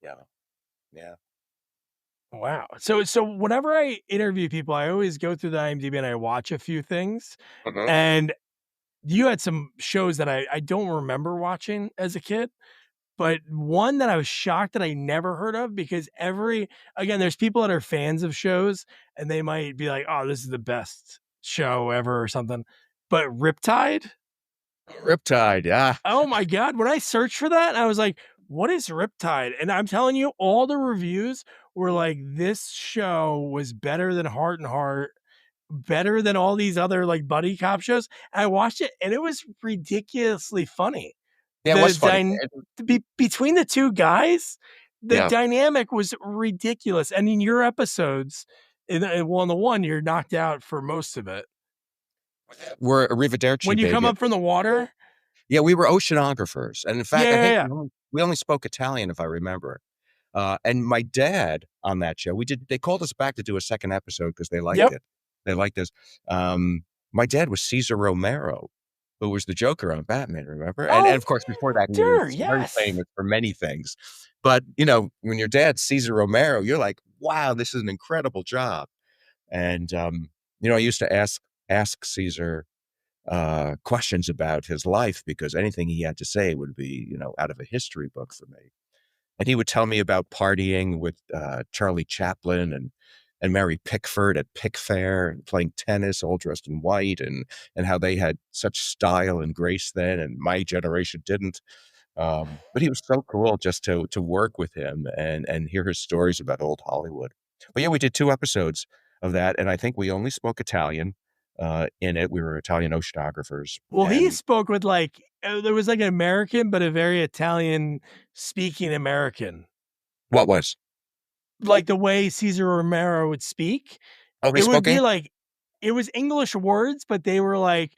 [SPEAKER 3] Yeah. Yeah.
[SPEAKER 1] Wow. So whenever I interview people, I always go through the IMDb and I watch a few things.
[SPEAKER 3] Mhm.
[SPEAKER 1] And you had some shows that I don't remember watching as a kid, but one that I was shocked that I never heard of because again, there's people that are fans of shows and they might be like, oh, this is the best show ever or something. But Riptide,
[SPEAKER 3] Riptide. Yeah.
[SPEAKER 1] oh my God. When I searched for that, I was like, what is Riptide? And I'm telling you, all the reviews were like, this show was better than Heart and Heart, better than all these other like buddy cop shows. I watched it and it was ridiculously funny.
[SPEAKER 3] Yeah, it was funny.
[SPEAKER 1] Between the two guys, the
[SPEAKER 3] Yeah.
[SPEAKER 1] dynamic was ridiculous. And in your episodes, in the one, you're knocked out for most of it.
[SPEAKER 3] We're Arrivederci,
[SPEAKER 1] When you come
[SPEAKER 3] baby.
[SPEAKER 1] up from the water,
[SPEAKER 3] Yeah, we were oceanographers. And in fact, I think
[SPEAKER 1] yeah.
[SPEAKER 3] we only spoke Italian, if I remember. And my dad on that show, they called us back to do a second episode because they liked it. They liked us. My dad was Cesar Romero, who was the Joker on Batman, remember? And of course, before that, he was very famous for many things. But, when your dad's Cesar Romero, you're like, wow, this is an incredible job. And, I used to ask Cesar questions about his life because anything he had to say would be, out of a history book for me. And he would tell me about partying with Charlie Chaplin and Mary Pickford at Pick Fair and playing tennis, all dressed in white, and how they had such style and grace then, and my generation didn't. But he was so cool just to work with him and hear his stories about old Hollywood. But yeah, we did 2 episodes of that, and I think we only spoke Italian in it. We were Italian oceanographers.
[SPEAKER 1] Well, he spoke with there was like an American, but a very Italian speaking American.
[SPEAKER 3] What was?
[SPEAKER 1] Like the way Cesar Romero would speak.
[SPEAKER 3] Oh,
[SPEAKER 1] it would be like, it was English words, but they were like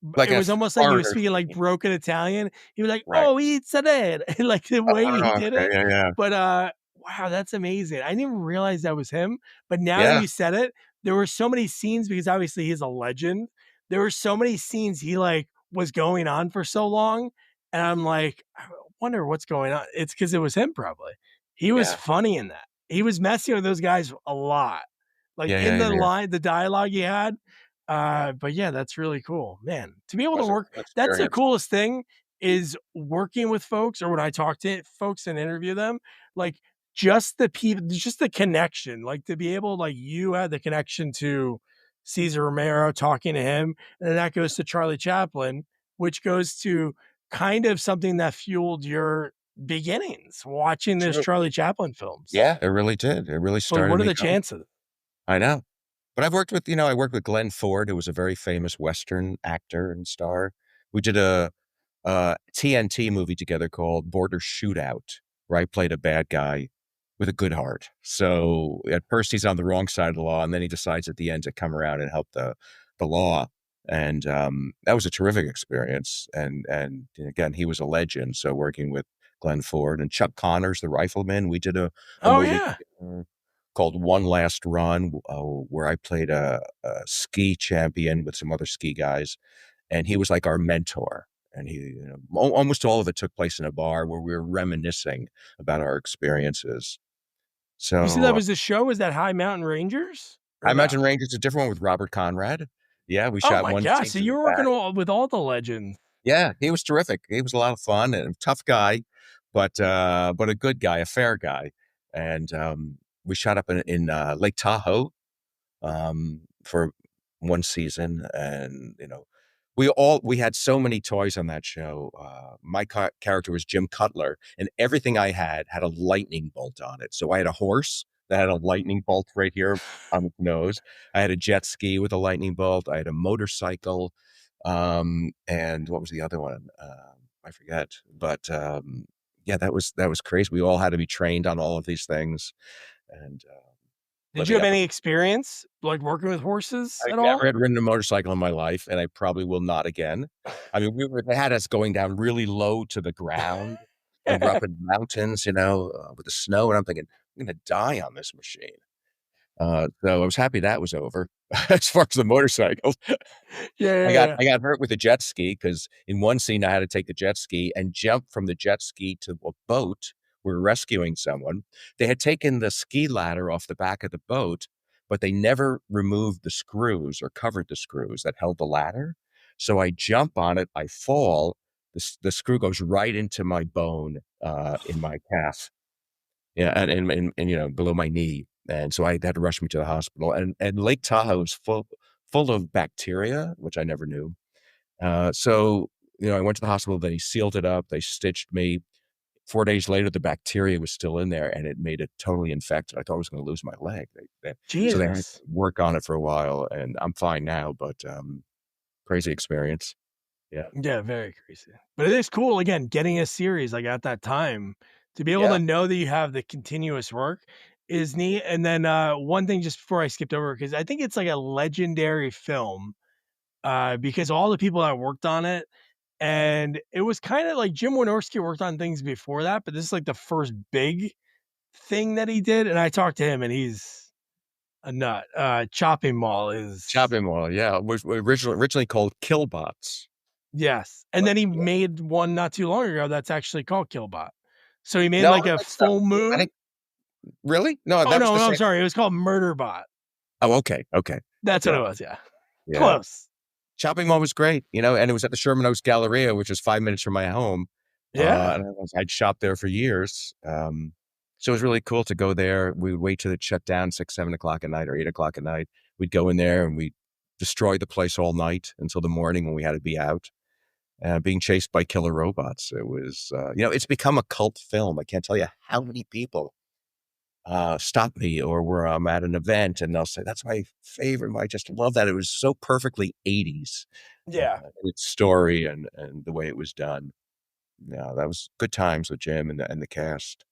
[SPEAKER 1] it was almost like he was speaking like broken Italian. He was like, right. Oh, it's it. Like the way he did it.
[SPEAKER 3] Yeah.
[SPEAKER 1] But wow, that's amazing. I didn't even realize that was him. But now that you said it, there were so many scenes because obviously he's a legend. There were so many scenes he was going on for so long. And I'm like, I wonder what's going on. It's because it was him probably. He was funny in that. He was messing with those guys a lot. Line, the dialogue he had. But yeah, that's really cool, man. To be able to work, that's the coolest thing is working with folks, or when I talk to folks and interview them, like just the people, just the connection, like to be able, like you had the connection to Cesar Romero, talking to him, and then that goes to Charlie Chaplin, which goes to kind of something that fueled your beginnings, watching those Charlie Chaplin films.
[SPEAKER 3] Yeah, it really did. It really started.
[SPEAKER 1] What are the chances?
[SPEAKER 3] I know. But I worked with Glenn Ford, who was a very famous Western actor and star. We did a TNT movie together called Border Shootout, where I played a bad guy with a good heart. So at first he's on the wrong side of the law, and then he decides at the end to come around and help the law. And that was a terrific experience. And again, he was a legend. So working with Glenn Ford and Chuck Connors, the rifleman, we did a movie together. called One Last Run, where I played a ski champion with some other ski guys, and he was like our mentor. And he, almost all of it took place in a bar where we were reminiscing about our experiences.
[SPEAKER 1] You said that
[SPEAKER 3] So
[SPEAKER 1] was the show? Was that High Mountain Rangers? Or
[SPEAKER 3] I
[SPEAKER 1] no?
[SPEAKER 3] Imagine Range is a different one with Robert Conrad. Yeah, we
[SPEAKER 1] Oh
[SPEAKER 3] shot
[SPEAKER 1] my
[SPEAKER 3] one
[SPEAKER 1] gosh.
[SPEAKER 3] scene
[SPEAKER 1] So
[SPEAKER 3] to the
[SPEAKER 1] you were working
[SPEAKER 3] back.
[SPEAKER 1] with all the legends.
[SPEAKER 3] Yeah, he was terrific. He was a lot of fun and a tough guy, but a good guy, a fair guy. And we shot up in Lake Tahoe for one season, and we had so many toys on that show. My character was Jim Cutler, and everything I had a lightning bolt on it. So I had a horse that had a lightning bolt right here on its nose. I had a jet ski with a lightning bolt. I had a motorcycle, and what was the other one? I forget. But yeah, that was crazy. We all had to be trained on all of these things, and
[SPEAKER 1] Did you
[SPEAKER 3] living
[SPEAKER 1] have
[SPEAKER 3] up.
[SPEAKER 1] any experience like working with horses
[SPEAKER 3] I
[SPEAKER 1] at
[SPEAKER 3] never
[SPEAKER 1] all?
[SPEAKER 3] had ridden a motorcycle in my life, and I probably will not again. I mean, they had us going down really low to the ground, and we're up in mountains, with the snow, and I'm thinking, I'm gonna die on this machine. So I was happy that was over. As far as the motorcycles,
[SPEAKER 1] Yeah,
[SPEAKER 3] I
[SPEAKER 1] yeah,
[SPEAKER 3] got
[SPEAKER 1] yeah.
[SPEAKER 3] I got hurt with a jet ski because in one scene I had to take the jet ski and jump from the jet ski to a boat. We were rescuing someone. They had taken the ski ladder off the back of the boat, but they never removed the screws or covered the screws that held the ladder. So I jump on it, I fall, the screw goes right into my bone in my calf. Yeah, and below my knee. And so I had to rush me to the hospital. And Lake Tahoe is full of bacteria, which I never knew. So I went to the hospital, they sealed it up, they stitched me. 4 days later, the bacteria was still in there and it made it totally infected. I thought I was going to lose my leg. So they had to
[SPEAKER 1] Jesus.
[SPEAKER 3] work on it for a while, and I'm fine now, but crazy experience. Yeah.
[SPEAKER 1] Yeah, very crazy. But it is cool, again, getting a series like at that time to be able
[SPEAKER 3] Yeah.
[SPEAKER 1] to know that you have the continuous work is neat. And then one thing just before I skipped over, because I think it's like a legendary film because all the people that worked on it, and it was kind of like Jim Wynorski worked on things before that, but this is like the first big thing that he did. And I talked to him and he's a nut. Chopping Mall is,
[SPEAKER 3] Chopping Mall, yeah. It was originally called Killbots.
[SPEAKER 1] yes. And
[SPEAKER 3] But
[SPEAKER 1] then he
[SPEAKER 3] yeah.
[SPEAKER 1] made one not too long ago that's actually called Killbot. So he made
[SPEAKER 3] No,
[SPEAKER 1] like
[SPEAKER 3] I
[SPEAKER 1] a
[SPEAKER 3] like stuff.
[SPEAKER 1] full
[SPEAKER 3] I
[SPEAKER 1] moon.
[SPEAKER 3] think really? No,
[SPEAKER 1] Oh
[SPEAKER 3] that was
[SPEAKER 1] no,
[SPEAKER 3] the
[SPEAKER 1] no, I'm
[SPEAKER 3] same.
[SPEAKER 1] sorry. It was called Murderbot.
[SPEAKER 3] Oh, okay. Okay.
[SPEAKER 1] That's what
[SPEAKER 3] Yeah.
[SPEAKER 1] it was. Yeah.
[SPEAKER 3] Yeah.
[SPEAKER 1] Close.
[SPEAKER 3] Shopping mall was great, and it was at the Sherman Oaks Galleria, which is 5 minutes from my home.
[SPEAKER 1] Yeah.
[SPEAKER 3] And I'd shopped there for years. So it was really cool to go there. We would wait till it shut down 6, 7 o'clock at night or 8 o'clock at night. We'd go in there and we'd destroy the place all night until the morning when we had to be out, being chased by killer robots. It was, it's become a cult film. I can't tell you how many people stop me or where I'm at an event and they'll say, that's my favorite. I just love that. It was so perfectly 80s,
[SPEAKER 1] Yeah.
[SPEAKER 3] its story and the way it was done. Yeah, that was good times with Jim and the cast.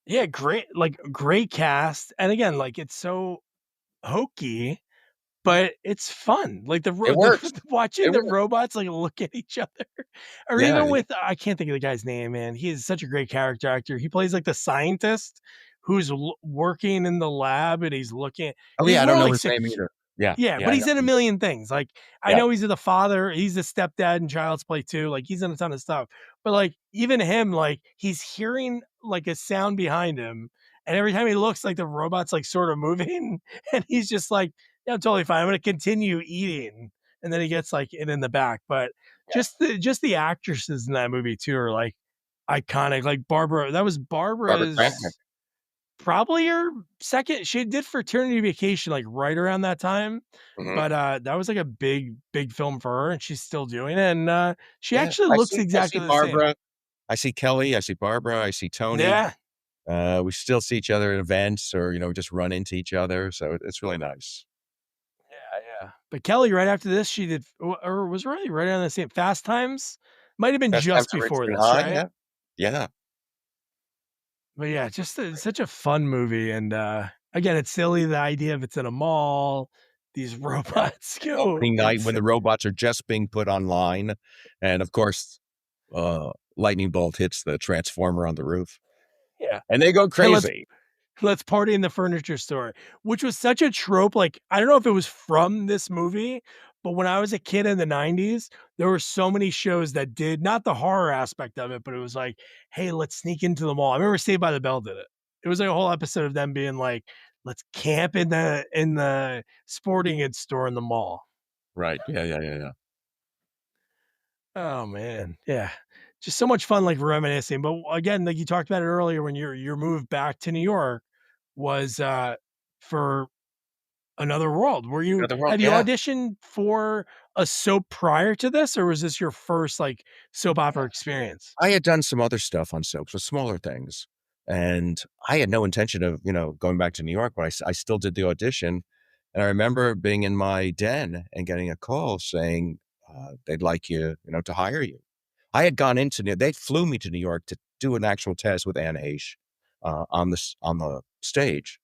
[SPEAKER 1] Yeah. Great. Like great cast. And again, like it's so hokey, but it's fun. Like
[SPEAKER 3] It works.
[SPEAKER 1] watching
[SPEAKER 3] It
[SPEAKER 1] the
[SPEAKER 3] works.
[SPEAKER 1] robots like look at each other, or
[SPEAKER 3] Yeah,
[SPEAKER 1] even
[SPEAKER 3] yeah.
[SPEAKER 1] with I can't think of the guy's name. Man, he is such a great character actor. He plays like the scientist who's working in the lab, and he's looking.
[SPEAKER 3] Oh,
[SPEAKER 1] He's
[SPEAKER 3] yeah, I
[SPEAKER 1] more
[SPEAKER 3] don't know
[SPEAKER 1] like
[SPEAKER 3] his name either. Yeah,
[SPEAKER 1] yeah,
[SPEAKER 3] yeah,
[SPEAKER 1] but
[SPEAKER 3] I
[SPEAKER 1] he's
[SPEAKER 3] know.
[SPEAKER 1] in a million things. Like I
[SPEAKER 3] Yeah,
[SPEAKER 1] know he's the father, he's the stepdad in Child's Play too. Like he's in a ton of stuff. But like even him, like he's hearing like a sound behind him, and every time he looks, like the robot's like sort of moving, and he's just like, "Yeah, I'm totally fine. I'm gonna continue eating." And then he gets like in the back. But
[SPEAKER 3] yeah.
[SPEAKER 1] just the actresses in that movie too are like iconic. Like Barbara, that was
[SPEAKER 3] Barbara Crampton.
[SPEAKER 1] Barbara's probably her second. She did Fraternity Vacation like right around that time,
[SPEAKER 3] Mhm.
[SPEAKER 1] but that was like a big film for her, and she's still doing it. And she
[SPEAKER 3] Yeah,
[SPEAKER 1] actually looks
[SPEAKER 3] I see
[SPEAKER 1] exactly the same.
[SPEAKER 3] Barbara, I see Kelly, I see Barbara, I see Tony.
[SPEAKER 1] Yeah,
[SPEAKER 3] We still see each other at events or, just run into each other, so it's really nice.
[SPEAKER 1] yeah. But Kelly, right after this, she did, or was really right around the same. Fast Times might have been
[SPEAKER 3] Fast Times
[SPEAKER 1] just
[SPEAKER 3] at
[SPEAKER 1] before
[SPEAKER 3] Ridgemont
[SPEAKER 1] this,
[SPEAKER 3] High,
[SPEAKER 1] right?
[SPEAKER 3] yeah. Yeah,
[SPEAKER 1] But yeah, just such a fun movie. And again, it's silly the idea of it's in a mall. These
[SPEAKER 3] yeah.
[SPEAKER 1] robots go.
[SPEAKER 3] Opening night
[SPEAKER 1] It's
[SPEAKER 3] when the robots are just being put online, and of course, lightning bolt hits the transformer on the roof,
[SPEAKER 1] yeah.
[SPEAKER 3] and they go
[SPEAKER 1] Hey, let's
[SPEAKER 3] crazy.
[SPEAKER 1] let's party in the furniture store, which was such a trope. Like, I don't know if it was from this movie, but when I was a kid in the 90s, there were so many shows that did not the horror aspect of it, but it was like, hey, let's sneak into the mall. I remember Saved by the Bell did it. It was like a whole episode of them being like, let's camp in the sporting goods store in the mall.
[SPEAKER 3] Right. Yeah.
[SPEAKER 1] Oh man, yeah, just so much fun, like reminiscing. But again, like you talked about it earlier, when your move back to New York was for Another World. Were you
[SPEAKER 3] Another world.
[SPEAKER 1] have you
[SPEAKER 3] Yeah.
[SPEAKER 1] auditioned for a soap prior to this, or was this your first like soap opera experience?
[SPEAKER 3] I had done some other stuff on soaps with smaller things, and I had no intention of, going back to New York, but I still did the audition. And I remember being in my den and getting a call saying, they'd like you, to hire you. I had gone into they flew me to New York to do an actual test with Anne Heche, on the stage.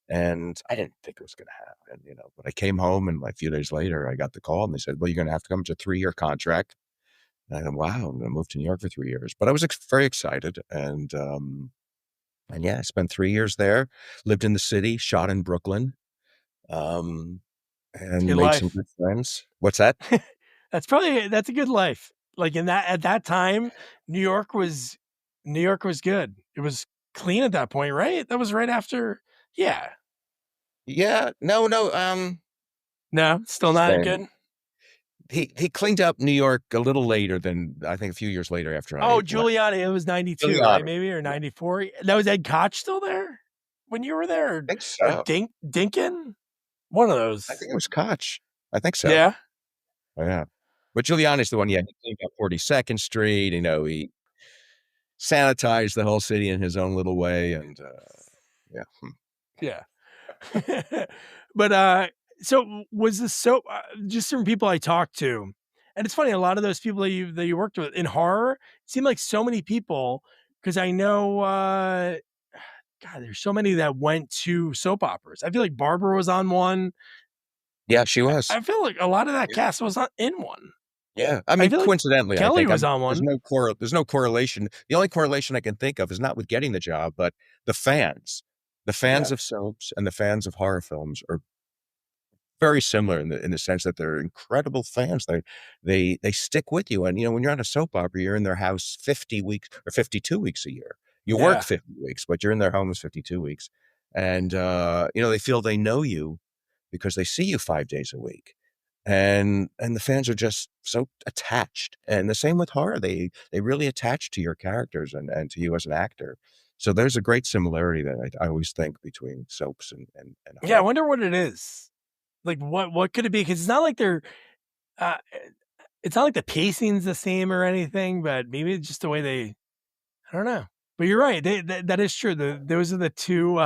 [SPEAKER 3] And I didn't think it was going to happen, but I came home and like a few days later, I got the call and they said, well, you're going to have to come to a 3-year contract. And I thought, wow, I'm going to move to New York for 3 years. But I was very excited. And yeah, I spent 3 years there, lived in the city, shot in Brooklyn, um,
[SPEAKER 1] It's a
[SPEAKER 3] and
[SPEAKER 1] good
[SPEAKER 3] made some
[SPEAKER 1] life.
[SPEAKER 3] good friends. What's that?
[SPEAKER 1] That's a good life. Like in that at that time, New York was New York was good. It was clean at that point, right? That was right after. Yeah.
[SPEAKER 3] Yeah, no,
[SPEAKER 1] No, still not
[SPEAKER 3] same.
[SPEAKER 1] good.
[SPEAKER 3] He cleaned up New York a little later than I think a few years later after
[SPEAKER 1] Oh,
[SPEAKER 3] I left.
[SPEAKER 1] Giuliani, it was 92, right?
[SPEAKER 3] Giuliani,
[SPEAKER 1] Maybe or 94. That was Ed Koch still there when you were there?
[SPEAKER 3] I think
[SPEAKER 1] Or
[SPEAKER 3] so.
[SPEAKER 1] Dinkin? One of
[SPEAKER 3] I
[SPEAKER 1] those.
[SPEAKER 3] think it was Koch. I think so.
[SPEAKER 1] Yeah.
[SPEAKER 3] Oh, yeah. But Giuliani's the one, yeah, he cleaned up 42nd Street, he sanitized the whole city in his own little way, and, yeah.
[SPEAKER 1] Yeah. But so was this so just from people I talked to, and it's funny, a lot of those people that you worked with in horror seem like so many people, because I know God, there's so many that went to soap operas. I feel like Barbara was on one.
[SPEAKER 3] Yeah, she was.
[SPEAKER 1] I feel like a lot of that
[SPEAKER 3] Yeah.
[SPEAKER 1] cast was not in one.
[SPEAKER 3] Yeah. I
[SPEAKER 1] I
[SPEAKER 3] mean,
[SPEAKER 1] feel like
[SPEAKER 3] coincidentally, I
[SPEAKER 1] Kelly
[SPEAKER 3] think
[SPEAKER 1] was on
[SPEAKER 3] there's
[SPEAKER 1] one.
[SPEAKER 3] there's no correlation. The only correlation I can think of is not with getting the job, but the fans. The fans
[SPEAKER 1] Yeah.
[SPEAKER 3] of soaps and the fans of horror films are very similar in the sense that they're incredible fans. They stick with you, and, when you're on a soap opera, you're in their house 50 weeks or 52 weeks a year. You work
[SPEAKER 1] Yeah.
[SPEAKER 3] 50 weeks, but you're in their homes 52 weeks. And, they feel they know you because they see you 5 days a week. And the fans are just so attached. And the same with horror. They really attach to your characters and to you as an actor. So there's a great similarity that I always think between soaps and
[SPEAKER 1] Yeah, I
[SPEAKER 3] horror.
[SPEAKER 1] wonder what it is. Like what could it be? Because it's not like they're uh, it's not like the pacing's the same or anything, but maybe it's just the way they I don't know. But you're right. That is true. Those are the two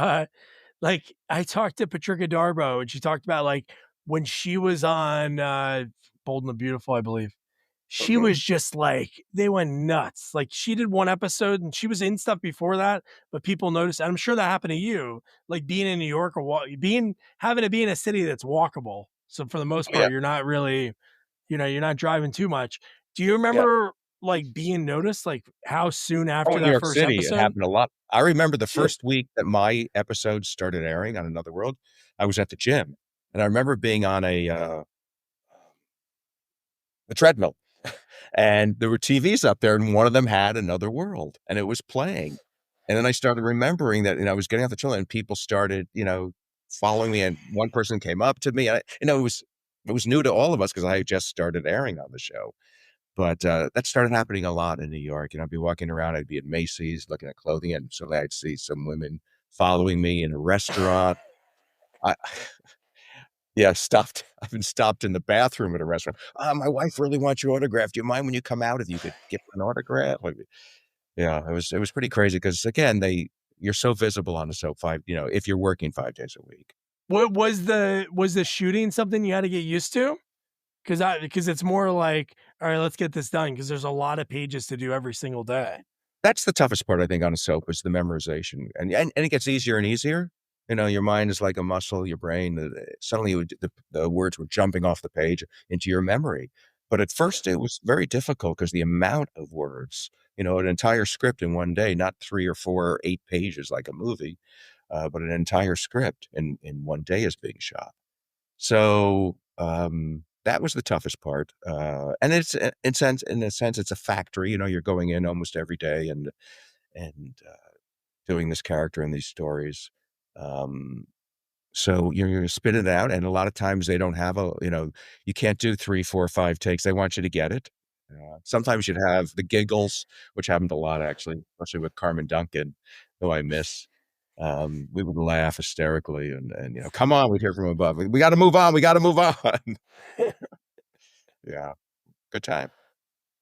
[SPEAKER 1] like I talked to Patricia Darbo and she talked about like when she was on Bold and the Beautiful, I believe. She
[SPEAKER 3] Mhm.
[SPEAKER 1] was just like they went nuts. Like she did one episode and she was in stuff before that, but people noticed. And I'm sure that happened to you, like being in New York or having to be in a city that's walkable. So for the most
[SPEAKER 3] Oh, yeah.
[SPEAKER 1] part, you're not really, you're not driving too much. Do you
[SPEAKER 3] Yeah.
[SPEAKER 1] remember like being noticed, like how soon
[SPEAKER 3] Oh,
[SPEAKER 1] after
[SPEAKER 3] in New
[SPEAKER 1] that
[SPEAKER 3] York
[SPEAKER 1] first
[SPEAKER 3] City, it
[SPEAKER 1] episode?
[SPEAKER 3] happened a lot. I remember the
[SPEAKER 1] Dude,
[SPEAKER 3] first week that my episode started airing on Another World, I was at the gym, and I remember being on a treadmill, and there were TVs up there, and one of them had Another World, and it was playing. And then I started remembering that, I was getting off the treadmill, and people started, following me, and one person came up to me. It was new to all of us because I had just started airing on the show. But, that started happening a lot in New York, I'd be walking around, I'd be at Macy's looking at clothing, and suddenly I'd see some women following me in a restaurant. I Yeah, stopped I've been stopped in the bathroom at a restaurant. My wife really wants your autograph. Do you mind when you come out if you could give her an autograph?" Like, yeah, it was pretty crazy because again, you're so visible on the soap if you're working 5 days a week.
[SPEAKER 1] what was the shooting something you had to get used to? Because it's more like, all right, let's get this done because there's a lot of pages to do every single day.
[SPEAKER 3] That's the toughest part, I think, on a soap is the memorization, and it gets easier and easier. Your mind is like a muscle, your brain, suddenly the words were jumping off the page into your memory. But at first, it was very difficult because the amount of words, an entire script in one day, not 3 or 4 or 8 pages like a movie, but an entire script in one day is being shot. So that was the toughest part. And it's in a sense, it's a factory. You know, you're going in almost every day and doing this character and these stories. Um, so you're spitting it out, and a lot of times they don't have you can't do 3, 4, 5 takes. They want you to get it. Sometimes you'd have the giggles, which happened a lot actually, especially with Carmen Duncan, who I miss. We would laugh hysterically and come on, we'd hear from above. We got to move on. We got to move on. Yeah, good time.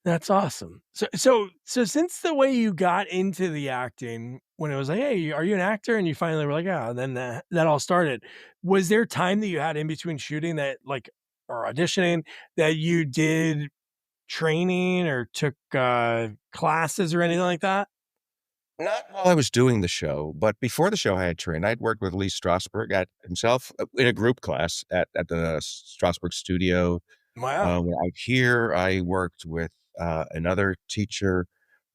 [SPEAKER 1] That's awesome. So since the way you got into the acting, when it was like, "Hey, are you an actor?" and you finally were like, "Yeah," and then that all started. Was there time that you had in between shooting that, like, or auditioning, that you did training or took classes or anything like that?
[SPEAKER 3] Not while I was doing the show, but before the show I had trained. I'd worked with Lee Strasberg at himself in a group class at the Strasberg studio.
[SPEAKER 1] Wow.
[SPEAKER 3] When out here, I worked with another teacher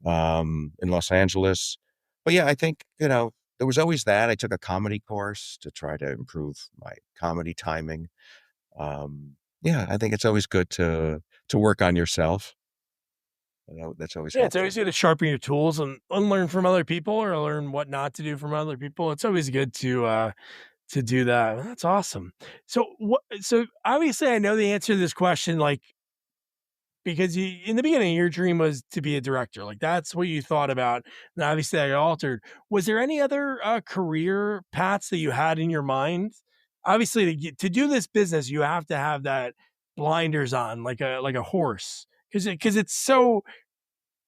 [SPEAKER 3] in Los Angeles. But yeah, I think, there was always that. I took a comedy course to try to improve my comedy timing. Yeah, I think it's always good to work on yourself. That's always
[SPEAKER 1] Yeah, it's
[SPEAKER 3] helpful.
[SPEAKER 1] always good to sharpen your tools and learn from other people or learn what not to do from other people. It's always good to do that. That's awesome. So obviously I know the answer to this question, like, because you, in the beginning, your dream was to be a director. Like, that's what you thought about. And obviously that got altered. Was there any other career paths that you had in your mind? Obviously, to do this business, you have to have that blinders on, like a horse, because it's so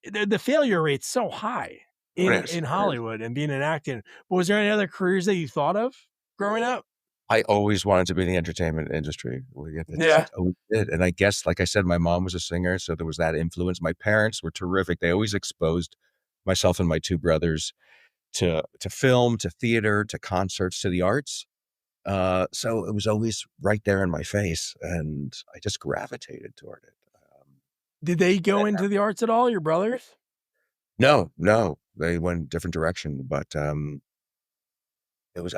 [SPEAKER 1] the failure rate's so high
[SPEAKER 3] It
[SPEAKER 1] in
[SPEAKER 3] is. It is.
[SPEAKER 1] Hollywood and being an acting. But was there any other careers that you thought of growing up?
[SPEAKER 3] I always wanted to be in the entertainment industry. Well, yeah, that's
[SPEAKER 1] Yeah.
[SPEAKER 3] just always did, and I guess, like I said, my mom was a singer, so there was that influence. My parents were terrific. They always exposed myself and my 2 brothers to film, to theater, to concerts, to the arts. So it was always right there in my face, and I just gravitated toward it.
[SPEAKER 1] Did they go into the arts at all, your brothers?
[SPEAKER 3] No, no, they went a different direction, but, I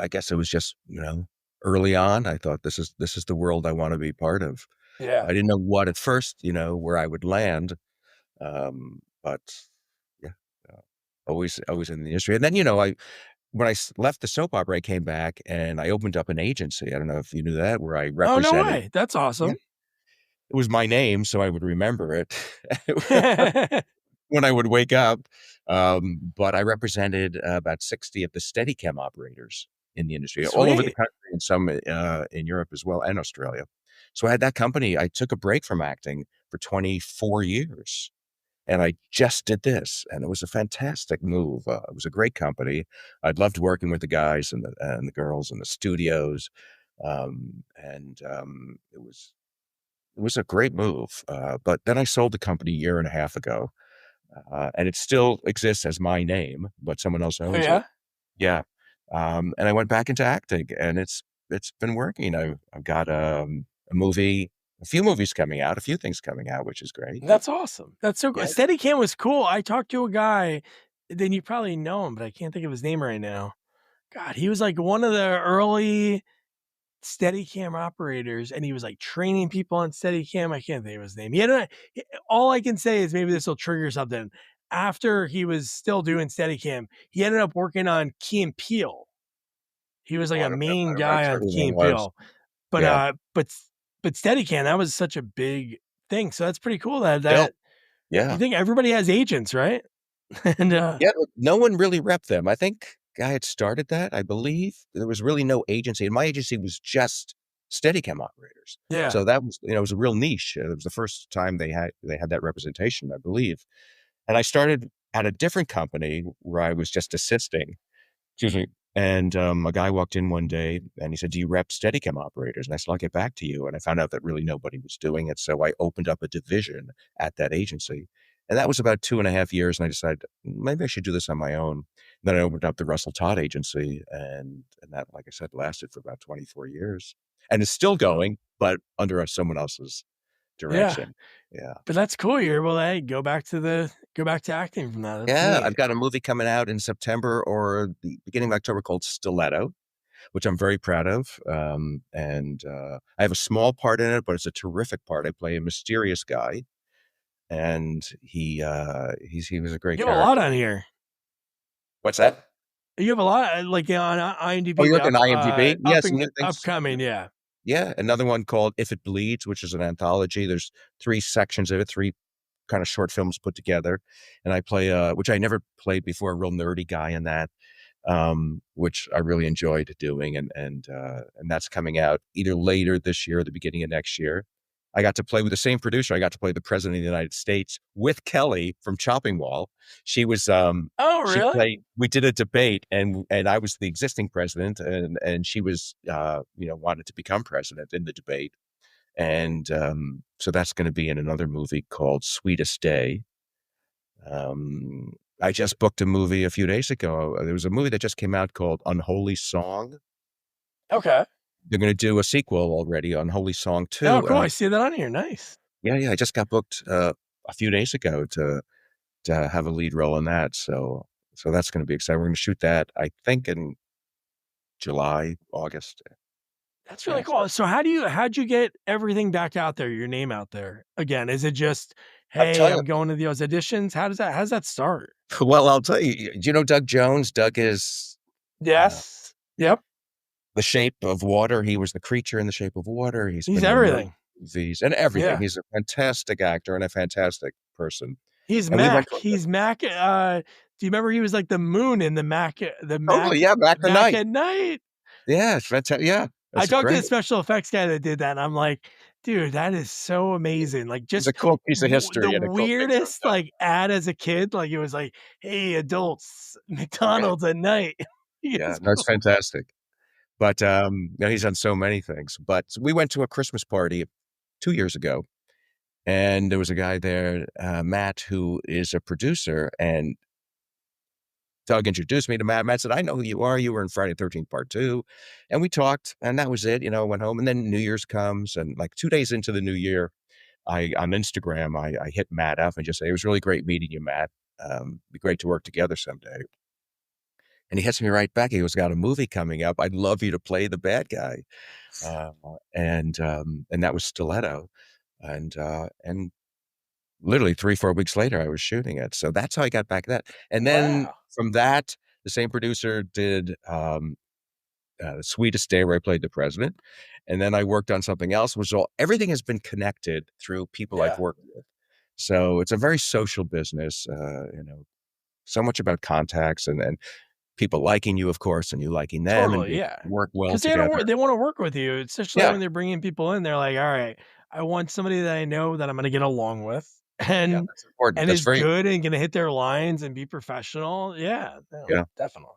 [SPEAKER 3] guess it was just, early on, I thought this is the world I wanna be part of.
[SPEAKER 1] Yeah.
[SPEAKER 3] I didn't know what at first, where I would land, but yeah, always in the industry. And then, I when I left the soap opera, I came back and I opened up an agency. I don't know if you knew that, where I
[SPEAKER 1] Oh, no
[SPEAKER 3] represented.
[SPEAKER 1] way. That's
[SPEAKER 3] Yeah,
[SPEAKER 1] awesome.
[SPEAKER 3] it was my name, so I would remember it when I would wake up. But I represented about 60 of the steadicam operators in the industry, all over the
[SPEAKER 1] Sweet.
[SPEAKER 3] country and some in Europe as well, and Australia. So I had that company. I took a break from acting for 24 years. And I just did this, and it was a fantastic move. It was a great company. I loved working with the guys and the girls in the studios, and it was a great move. But then I sold the company a year and a half ago, and it still exists as my name, but someone else
[SPEAKER 1] Oh,
[SPEAKER 3] owns it.
[SPEAKER 1] yeah?
[SPEAKER 3] Yeah, and I went back into acting, and it's been working. I've got a few movies coming out, a few things coming out, which is great.
[SPEAKER 1] That's awesome. That's so cool.
[SPEAKER 3] Yeah,
[SPEAKER 1] Steadicam was cool. I talked to a guy, then you probably know him, but I can't think of his name right now. God, he was like one of the early Steadicam operators, and he was like training people on Steadicam. I can't think of his name. All I can say is maybe this will trigger something. After he was still doing Steadicam, he ended up working on Key and Peele. He was like a main
[SPEAKER 3] I
[SPEAKER 1] guy on
[SPEAKER 3] certainly
[SPEAKER 1] Key and
[SPEAKER 3] was.
[SPEAKER 1] Peele. But,
[SPEAKER 3] Yeah.
[SPEAKER 1] but Steadicam, that was such a big thing, so that's pretty cool that
[SPEAKER 3] Still,
[SPEAKER 1] you
[SPEAKER 3] yeah.
[SPEAKER 1] think everybody has agents, right? And,
[SPEAKER 3] Yeah, look, no one really repped them. I think I had started that, I believe. There was really no agency, and my agency was just Steadicam operators.
[SPEAKER 1] yeah.
[SPEAKER 3] So that was, it was a real niche. It was the first time they had that representation, I believe. And I started at a different company where I was just assisting. Excuse me. And a guy walked in one day and he said, "Do you rep Steadicam operators?" And I said, "I'll get back to you." And I found out that really nobody was doing it. So I opened up a division at that agency. And that was about 2.5 years. And I decided maybe I should do this on my own. Then I opened up the Russell Todd agency. And that, like I said, lasted for about 24 years and is still going, but under someone else's direction. Yeah.
[SPEAKER 1] But that's cool. You're able to go back to acting from that. That's
[SPEAKER 3] Yeah.
[SPEAKER 1] neat.
[SPEAKER 3] I've got a movie coming out in September or the beginning of October called Stiletto, which I'm very proud of. And I have a small part in it, but it's a terrific part. I play a mysterious guy, and he was a great
[SPEAKER 1] You have a lot
[SPEAKER 3] character.
[SPEAKER 1] on here.
[SPEAKER 3] What's that?
[SPEAKER 1] You have a lot, like on
[SPEAKER 3] Oh,
[SPEAKER 1] IMDb,
[SPEAKER 3] you
[SPEAKER 1] the
[SPEAKER 3] look at IMDb? Yes,
[SPEAKER 1] up
[SPEAKER 3] new
[SPEAKER 1] and
[SPEAKER 3] things.
[SPEAKER 1] upcoming. Yeah.
[SPEAKER 3] Yeah, another one called If It Bleeds, which is an anthology. There's 3 sections of it, 3 kind of short films put together, and I play which I never played before, a real nerdy guy in that, which I really enjoyed doing, and that's coming out either later this year or the beginning of next year. I got to play with the same producer. I got to play the President of the United States with Kelly from Chopping Mall. She was
[SPEAKER 1] Oh,
[SPEAKER 3] she
[SPEAKER 1] really?
[SPEAKER 3] played. We did a debate, and I was the existing president, and she was wanted to become president in the debate, and so that's going to be in another movie called Sweetest Day. I just booked a movie a few days ago. There was a movie that just came out called Unholy Song.
[SPEAKER 1] Okay.
[SPEAKER 3] They're going to do a sequel already, Unholy Song 2.
[SPEAKER 1] Oh, cool. I see that on here. Nice.
[SPEAKER 3] Yeah. I just got booked a few days ago to have a lead role in that. So that's going to be exciting. We're going to shoot that, I think, in July, August.
[SPEAKER 1] That's really
[SPEAKER 3] Yeah.
[SPEAKER 1] cool. So how'd you get everything back out there, your name out there again? Is it just,
[SPEAKER 3] I'll
[SPEAKER 1] hey,
[SPEAKER 3] tell you.
[SPEAKER 1] I'm going to those auditions? How does that start?
[SPEAKER 3] Well, I'll tell you. Do you know Doug Jones? Doug is
[SPEAKER 1] Yes. Yep.
[SPEAKER 3] The Shape of Water. He was the creature in The Shape of Water.
[SPEAKER 1] He's
[SPEAKER 3] been in
[SPEAKER 1] everything.
[SPEAKER 3] movies and everything.
[SPEAKER 1] Yeah.
[SPEAKER 3] He's a fantastic actor and a fantastic person.
[SPEAKER 1] He's
[SPEAKER 3] And we went
[SPEAKER 1] Mac.
[SPEAKER 3] to
[SPEAKER 1] He's Mac. Do you remember he was like the moon in the Mac?
[SPEAKER 3] totally, yeah, Back the
[SPEAKER 1] Mac
[SPEAKER 3] Night.
[SPEAKER 1] at Night.
[SPEAKER 3] Yeah, it's fantastic. Yeah,
[SPEAKER 1] I
[SPEAKER 3] that's
[SPEAKER 1] talked to the
[SPEAKER 3] great.
[SPEAKER 1] special effects guy that did that, and I'm like, dude, that is so amazing. Like,
[SPEAKER 3] It's a
[SPEAKER 1] just
[SPEAKER 3] cool piece of history
[SPEAKER 1] the
[SPEAKER 3] and a cool picture of
[SPEAKER 1] weirdest
[SPEAKER 3] Doug.
[SPEAKER 1] like ad as a kid. Like, it was like, hey, adults, McDonald's at night.
[SPEAKER 3] Yeah, that's fantastic. But he's done so many things. But we went to a Christmas party 2 years ago, and there was a guy there, Matt, who is a producer, and Doug introduced me to Matt. Matt said, "I know who you are. You were in Friday the 13th Part 2." And we talked, and that was it. Went home. And then New Year's comes, and like 2 days into the new year, on Instagram, I hit Matt up and just say, "It was really great meeting you, Matt. Be great to work together someday." And he hits me right back. He goes, "Got a movie coming up. I'd love you to play the bad guy." And that was Stiletto. And literally 3-4 weeks later, I was shooting it. So that's how I got back that. And then
[SPEAKER 1] Wow.
[SPEAKER 3] from that, the same producer did The Sweetest Day, where I played the president. And then I worked on something else, everything has been connected through people I've
[SPEAKER 1] Yeah.
[SPEAKER 3] worked with. So it's a very social business, so much about contacts and people liking you, of course, and you liking them, and
[SPEAKER 1] Totally.
[SPEAKER 3] we
[SPEAKER 1] Yeah.
[SPEAKER 3] work well
[SPEAKER 1] Because
[SPEAKER 3] together.
[SPEAKER 1] they want to work with you, especially
[SPEAKER 3] Yeah.
[SPEAKER 1] when they're bringing people in. They're like, all right, I want somebody that I know that I'm going to get along with,
[SPEAKER 3] Yeah,
[SPEAKER 1] and
[SPEAKER 3] that's important. That's
[SPEAKER 1] is
[SPEAKER 3] very,
[SPEAKER 1] good and going to hit their lines and be professional. Yeah, no,
[SPEAKER 3] yeah.
[SPEAKER 1] definitely.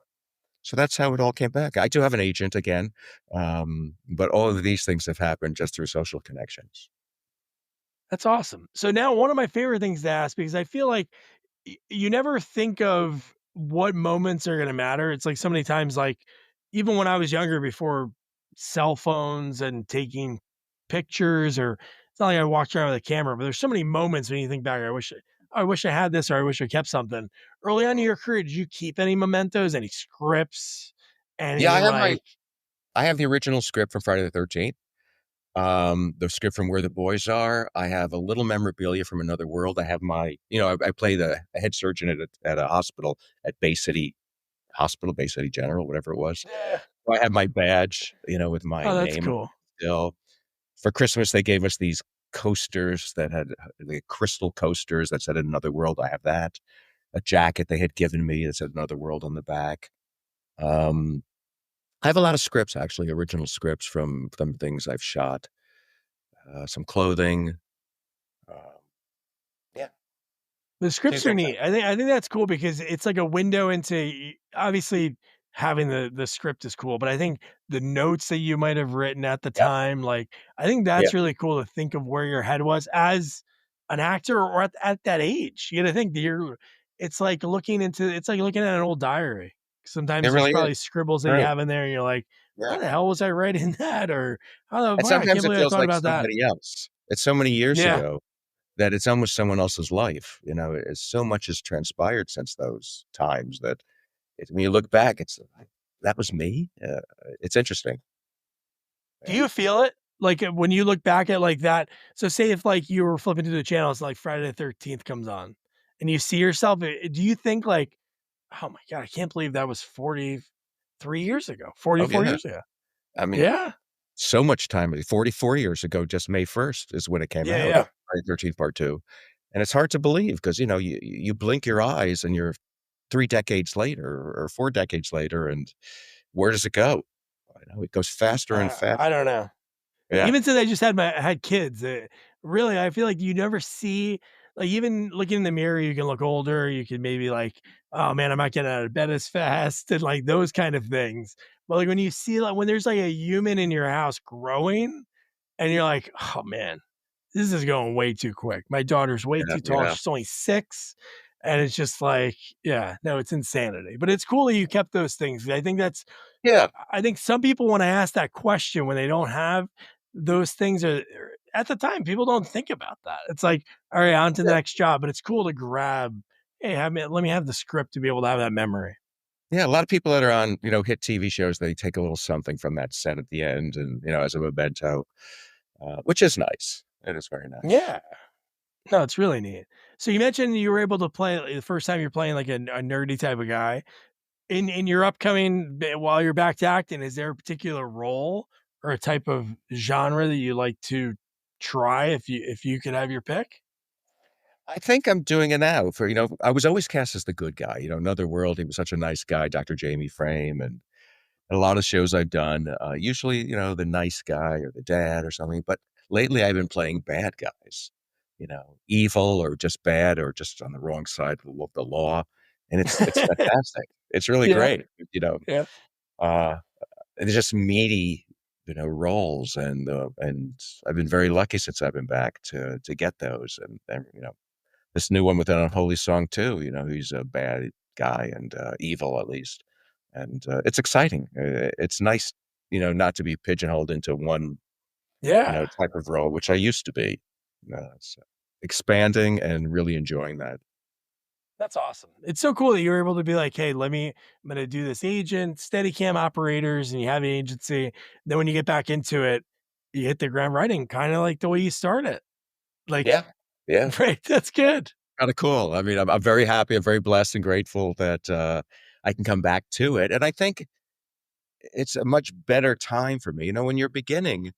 [SPEAKER 3] So that's how it all came back. I do have an agent again, but all of these things have happened just through social connections.
[SPEAKER 1] That's awesome. So now one of my favorite things to ask, because I feel like you never think of what moments are going to matter. It's like so many times, like even when I was younger, before cell phones and taking pictures, or it's not like I walked around with a camera, but there's so many moments when you think back, I wish I had this, or I wish I kept something. Early on in your career, did you keep any mementos, any scripts,
[SPEAKER 3] Yeah,
[SPEAKER 1] any like,
[SPEAKER 3] I have the original script from Friday the 13th. The script from Where the Boys Are. I have a little memorabilia from Another World. I have I play a head surgeon at a hospital at Bay City Hospital, Bay City General, whatever it was.
[SPEAKER 1] yeah.
[SPEAKER 3] So I have my badge, with my
[SPEAKER 1] Oh, that's
[SPEAKER 3] name
[SPEAKER 1] cool.
[SPEAKER 3] still. For Christmas, they gave us these coasters that had the crystal coasters that said Another World. I have that. A jacket they had given me that said Another World on the back. I have a lot of scripts, actually, original scripts from things I've shot. Some clothing. Um, yeah.
[SPEAKER 1] The scripts
[SPEAKER 3] Things
[SPEAKER 1] are
[SPEAKER 3] like that.
[SPEAKER 1] neat. I think that's cool because it's like a window into obviously having the script is cool, but I think the notes that you might have written at the
[SPEAKER 3] Yeah.
[SPEAKER 1] time, like I think
[SPEAKER 3] Yeah.
[SPEAKER 1] that's really cool to think of where your head was as an actor or at that age. You got to think that it's like looking at an old diary.
[SPEAKER 3] It
[SPEAKER 1] Sometimes there's
[SPEAKER 3] really is.
[SPEAKER 1] probably scribbles that you
[SPEAKER 3] Right.
[SPEAKER 1] have in there and you're like,
[SPEAKER 3] Yeah.
[SPEAKER 1] why the hell was I writing that? Or
[SPEAKER 3] And
[SPEAKER 1] wow, I
[SPEAKER 3] sometimes
[SPEAKER 1] can't
[SPEAKER 3] it
[SPEAKER 1] believe I
[SPEAKER 3] feels
[SPEAKER 1] thought
[SPEAKER 3] like
[SPEAKER 1] about that.
[SPEAKER 3] somebody else. It's so many years
[SPEAKER 1] Yeah.
[SPEAKER 3] ago that it's almost someone else's life. It's so much has transpired since those times that when you look back, it's like, that was me. It's interesting.
[SPEAKER 1] Do
[SPEAKER 3] Yeah.
[SPEAKER 1] you feel it? Like when you look back at like that, so say if like you were flipping through the channels, like Friday the 13th comes on and you see yourself, do you think like, oh my God, I can't believe that was 43 years ago,
[SPEAKER 3] Oh
[SPEAKER 1] 44
[SPEAKER 3] yeah.
[SPEAKER 1] years ago.
[SPEAKER 3] I mean,
[SPEAKER 1] Yeah.
[SPEAKER 3] so much time. 44 years ago, just May 1st is when it came
[SPEAKER 1] Yeah.
[SPEAKER 3] out.
[SPEAKER 1] Yeah.
[SPEAKER 3] Friday the 13th Part Two, and it's hard to believe because you blink your eyes and you're 3 decades later or 4 decades later, and where does it go? I know it goes faster and
[SPEAKER 1] I
[SPEAKER 3] faster.
[SPEAKER 1] don't know.
[SPEAKER 3] Yeah.
[SPEAKER 1] Even since I just had kids, really, I feel like you never see like even looking in the mirror, you can look older. You can maybe like, oh man, I'm not getting out of bed as fast, and like those kind of things. But like when you see like when there's like a human in your house growing, and you're like, oh man, this is going way too quick. My daughter's way
[SPEAKER 3] Yeah.
[SPEAKER 1] too tall.
[SPEAKER 3] Yeah.
[SPEAKER 1] She's only 6. And it's just like, yeah, no, it's insanity. But it's cool that you kept those things.
[SPEAKER 3] Yeah.
[SPEAKER 1] I think some people want to ask that question when they don't have those things at the time. People don't think about that. It's like, all right, on to the
[SPEAKER 3] Yeah.
[SPEAKER 1] next job. But it's cool to grab, hey, let me have the script to be able to have that memory.
[SPEAKER 3] Yeah, a lot of people that are on, hit TV shows, they take a little something from that set at the end and, as a memento, which is nice. It is very nice.
[SPEAKER 1] Yeah. No, it's really neat. So you mentioned you were able to play the first time you're playing like a nerdy type of guy. In your upcoming while you're back to acting, is there a particular role or a type of genre that you like to try if you could have your pick?
[SPEAKER 3] I think I'm doing it now I was always cast as the good guy, Another World, he was such a nice guy, Dr. Jamie Frame, and a lot of shows I've done, usually, the nice guy or the dad or something, but lately I've been playing bad guys, evil or just bad or just on the wrong side of the law, and it's fantastic. It's really
[SPEAKER 1] Yeah,
[SPEAKER 3] great,
[SPEAKER 1] yeah.
[SPEAKER 3] uh, they're just meaty, roles, and I've been very lucky since I've been back to get those, and this new one with an Unholy Song too, he's a bad guy and, evil at least, and, it's exciting. It's nice, not to be pigeonholed into one,
[SPEAKER 1] Yeah.
[SPEAKER 3] type of role, which I used to be. It's expanding and really enjoying that.
[SPEAKER 1] That's awesome. It's so cool that you're able to be like, "Hey, I'm gonna do this agent, steadicam operators," and you have an agency. Then when you get back into it, you hit the ground running, kinda like the way you started. Like,
[SPEAKER 3] Yeah. Yeah.
[SPEAKER 1] right, that's good.
[SPEAKER 3] Kinda cool. I mean, I'm very happy, I'm very blessed and grateful that, I can come back to it, and I think it's a much better time for me. When you're beginning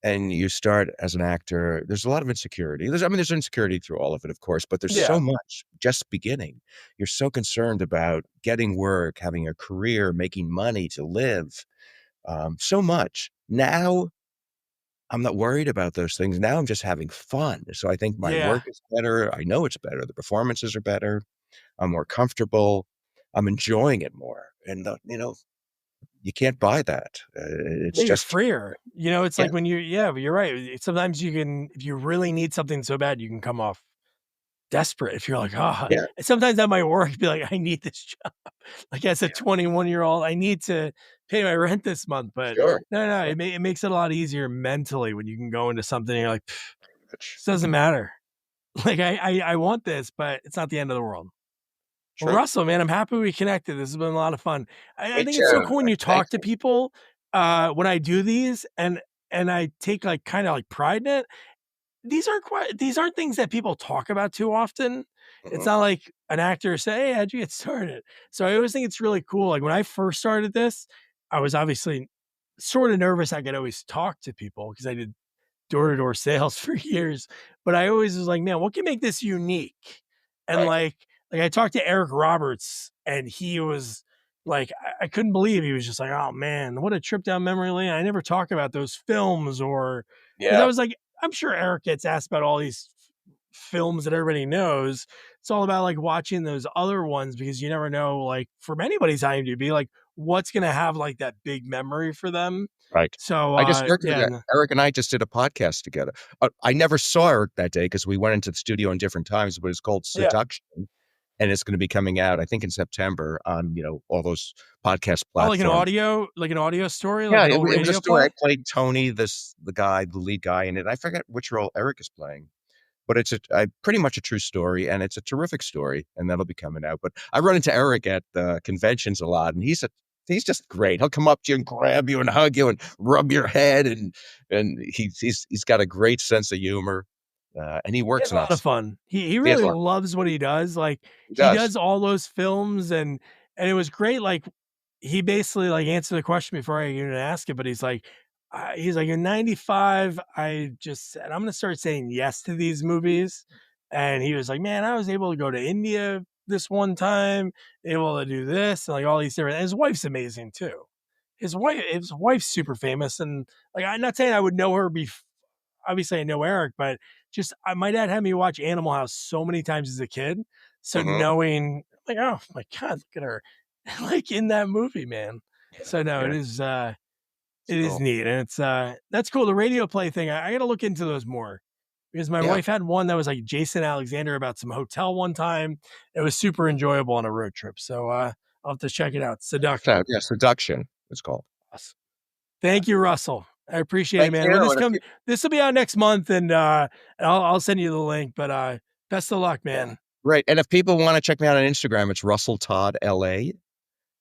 [SPEAKER 3] and you start as an actor, there's a lot of insecurity. There's insecurity through all of it, of course, but there's so
[SPEAKER 1] Yeah.
[SPEAKER 3] much just beginning. You're so concerned about getting work, having a career, making money to live, so much. Now, I'm not worried about those things. Now I'm just having fun. So I think my
[SPEAKER 1] Yeah.
[SPEAKER 3] work is better. I know it's better. The performances are better. I'm more comfortable. I'm enjoying it more. And, you can't buy that. It's
[SPEAKER 1] Yeah, you're
[SPEAKER 3] just
[SPEAKER 1] freer. It's
[SPEAKER 3] yeah,
[SPEAKER 1] like when but you're right. Sometimes you can if you really need something so bad, you can come off desperate if you're like, "Oh,"
[SPEAKER 3] yeah,
[SPEAKER 1] and sometimes that might work, be like, "I need this job." Like, as a
[SPEAKER 3] yeah,
[SPEAKER 1] 21-year-old, I need to pay my rent this month, but
[SPEAKER 3] sure.
[SPEAKER 1] no,
[SPEAKER 3] Sure.
[SPEAKER 1] it makes it a lot easier mentally when you can go into something and you're like, "Pff,
[SPEAKER 3] Which
[SPEAKER 1] this doesn't matter." Like, I want this, but it's not the end of the world. Well,
[SPEAKER 3] true.
[SPEAKER 1] Russell, man, I'm happy we connected. This has been a lot of fun. I
[SPEAKER 3] Me
[SPEAKER 1] think it's so
[SPEAKER 3] too.
[SPEAKER 1] cool when you
[SPEAKER 3] Thank
[SPEAKER 1] talk to
[SPEAKER 3] you.
[SPEAKER 1] people, when I do these and I take, like, kinda, like, pride in it. These aren't things that people talk about too often. It's
[SPEAKER 3] Mhm.
[SPEAKER 1] not like an actor say, "Hey, how'd you get started?" So I always think it's really cool. Like, when I first started this, I was obviously sorta nervous I could always talk to people because I did door-to-door sales for years, but I always was like, "Man, what can make this unique?" And,
[SPEAKER 3] Right.
[SPEAKER 1] I talked to Eric Roberts, and he was like I couldn't believe he was just like, "Oh, man, what a trip down memory lane. I never talk about those films," or because I
[SPEAKER 3] Yeah.
[SPEAKER 1] was like, I'm sure Eric gets asked about all these films that everybody knows. It's all about, like, watching those other ones because you never know, like, from anybody's IMDb, like, what's gonna have, like, that big memory for them.
[SPEAKER 3] Right.
[SPEAKER 1] So,
[SPEAKER 3] I just worked with
[SPEAKER 1] yeah, n
[SPEAKER 3] Eric and I just did a podcast together. I never saw Eric that day because we went into the studio in different times, but it's called
[SPEAKER 1] yeah.
[SPEAKER 3] Seduction, and it's going to be coming out, I think, in September on all those podcast platforms.
[SPEAKER 1] Oh, like an audio story,
[SPEAKER 3] Yeah,
[SPEAKER 1] like an
[SPEAKER 3] it
[SPEAKER 1] old
[SPEAKER 3] was a
[SPEAKER 1] radio
[SPEAKER 3] story.
[SPEAKER 1] play.
[SPEAKER 3] I played Tony, the lead guy in it. I forget which role Eric is playing, but it's pretty much a true story, and it's a terrific story, and that'll be coming out. But I run into Eric at conventions a lot, and he's just great. He'll come up to you and grab you and hug you and rub your head, and he's got a great sense of humor, and he
[SPEAKER 1] He
[SPEAKER 3] works
[SPEAKER 1] has a lot of
[SPEAKER 3] nuts.
[SPEAKER 1] fun. He
[SPEAKER 3] He has
[SPEAKER 1] really
[SPEAKER 3] a lot.
[SPEAKER 1] loves what he does. Like
[SPEAKER 3] He
[SPEAKER 1] he
[SPEAKER 3] does.
[SPEAKER 1] does all those films, and it was great. Like he basically like answered the question before I even asked it, but he's like in '95, I just said I'm gonna start saying yes to these movies, and he was like, man, I was able to go to India this one time, able to do this, and like all these different. And his wife's amazing too. His wife's super famous, and like I'm not saying I would know her obviously I know Eric, but just my dad had me watch Animal House so many times as a kid. So
[SPEAKER 3] Mhm.
[SPEAKER 1] knowing like, oh my God, look at her like in that movie, man. So no,
[SPEAKER 3] Yeah.
[SPEAKER 1] it is
[SPEAKER 3] So,
[SPEAKER 1] neat. And it's that's cool. The radio play thing, I gotta look into those more. Because my
[SPEAKER 3] yeah.
[SPEAKER 1] wife had one that was like Jason Alexander about some hotel one time. It was super enjoyable on a road trip. So I'll have to check it out. Seduction.
[SPEAKER 3] Yeah, Seduction, it's called.
[SPEAKER 1] Thank you, Russell. I appreciate it,
[SPEAKER 3] Thank
[SPEAKER 1] man. When
[SPEAKER 3] you.
[SPEAKER 1] this
[SPEAKER 3] And if
[SPEAKER 1] comes,
[SPEAKER 3] you
[SPEAKER 1] this will be out next month, and I'll send you the link. But best of luck, man.
[SPEAKER 3] Right, and if people wanna check me out on Instagram, it's Russell Todd LA.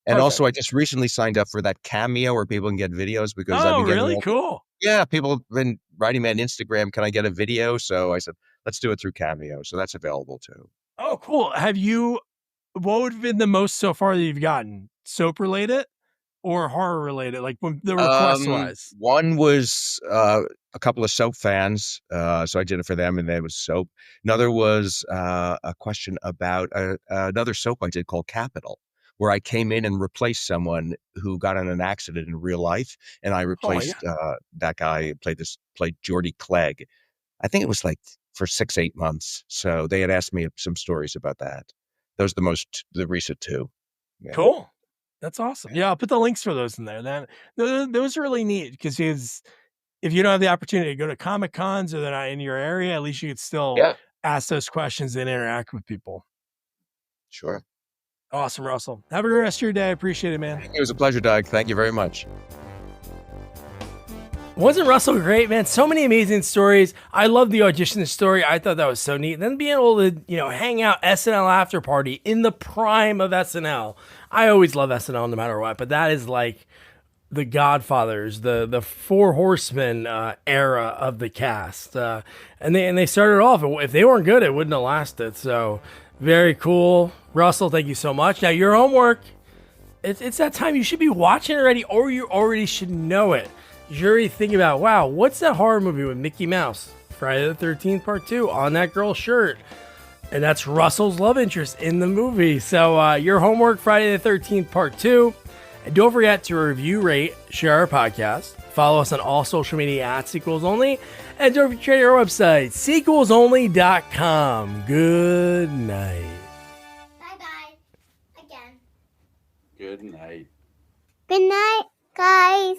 [SPEAKER 3] And
[SPEAKER 1] Perfect.
[SPEAKER 3] also, I just recently signed up for that Cameo where people can get videos because I've
[SPEAKER 1] Oh,
[SPEAKER 3] been getting
[SPEAKER 1] really? Cool.
[SPEAKER 3] people have been writing me on Instagram, "Can I get a video?" So I said, "Let's do it through Cameo." So that's available too.
[SPEAKER 1] Oh, cool. What would have been the most so far that you've gotten? Soap related or horror related? Like when the request wise.
[SPEAKER 3] One was, a couple of soap fans, so I did it for them, and there was soap. Another was, a question about, another soap I did called Capital, where I came in and replaced someone who got in an accident in real life, and I
[SPEAKER 1] Oh my God.
[SPEAKER 3] replaced, that guy, played Geordie Clegg. I think it was, like, for 6, 8 months, so they had asked me some stories about that. Those are the recent 2. Yeah.
[SPEAKER 1] Cool. That's awesome. Yeah, I'll put the links for those in there. Those are really neat because if you don't have the opportunity to go to Comic Cons or they're not in your area, at least you could still
[SPEAKER 3] Yeah,
[SPEAKER 1] ask those questions and interact with people.
[SPEAKER 3] sure.
[SPEAKER 1] Awesome, Russell. Have a good rest of your day. I appreciate it, man.
[SPEAKER 3] It was a pleasure, Doug. Thank you very much.
[SPEAKER 1] Wasn't Russell great, man? So many amazing stories. I love the audition story. I thought that was so neat. And then being able to, hang out SNL After Party in the prime of SNL. I always love SNL no matter what, but that is like the Godfathers, the Four Horsemen era of the cast. And they started off. If they weren't good, it wouldn't have lasted. So very cool. Russell, thank you so much. Now your homework, it's that time you should be watching already, or you already should know it. You're already thinking about, wow, what's that horror movie with Mickey Mouse? Friday the 13th Part 2 on that girl's shirt. And that's Russell's love interest in the movie. So your homework, Friday the 13th Part 2. And don't forget to review, rate, share our podcast. Follow us on all social media at Sequels Only. And don't forget to check our website, sequelsonly.com. Good night.
[SPEAKER 4] Bye-bye. Again.
[SPEAKER 5] Good night.
[SPEAKER 4] Good night, guys.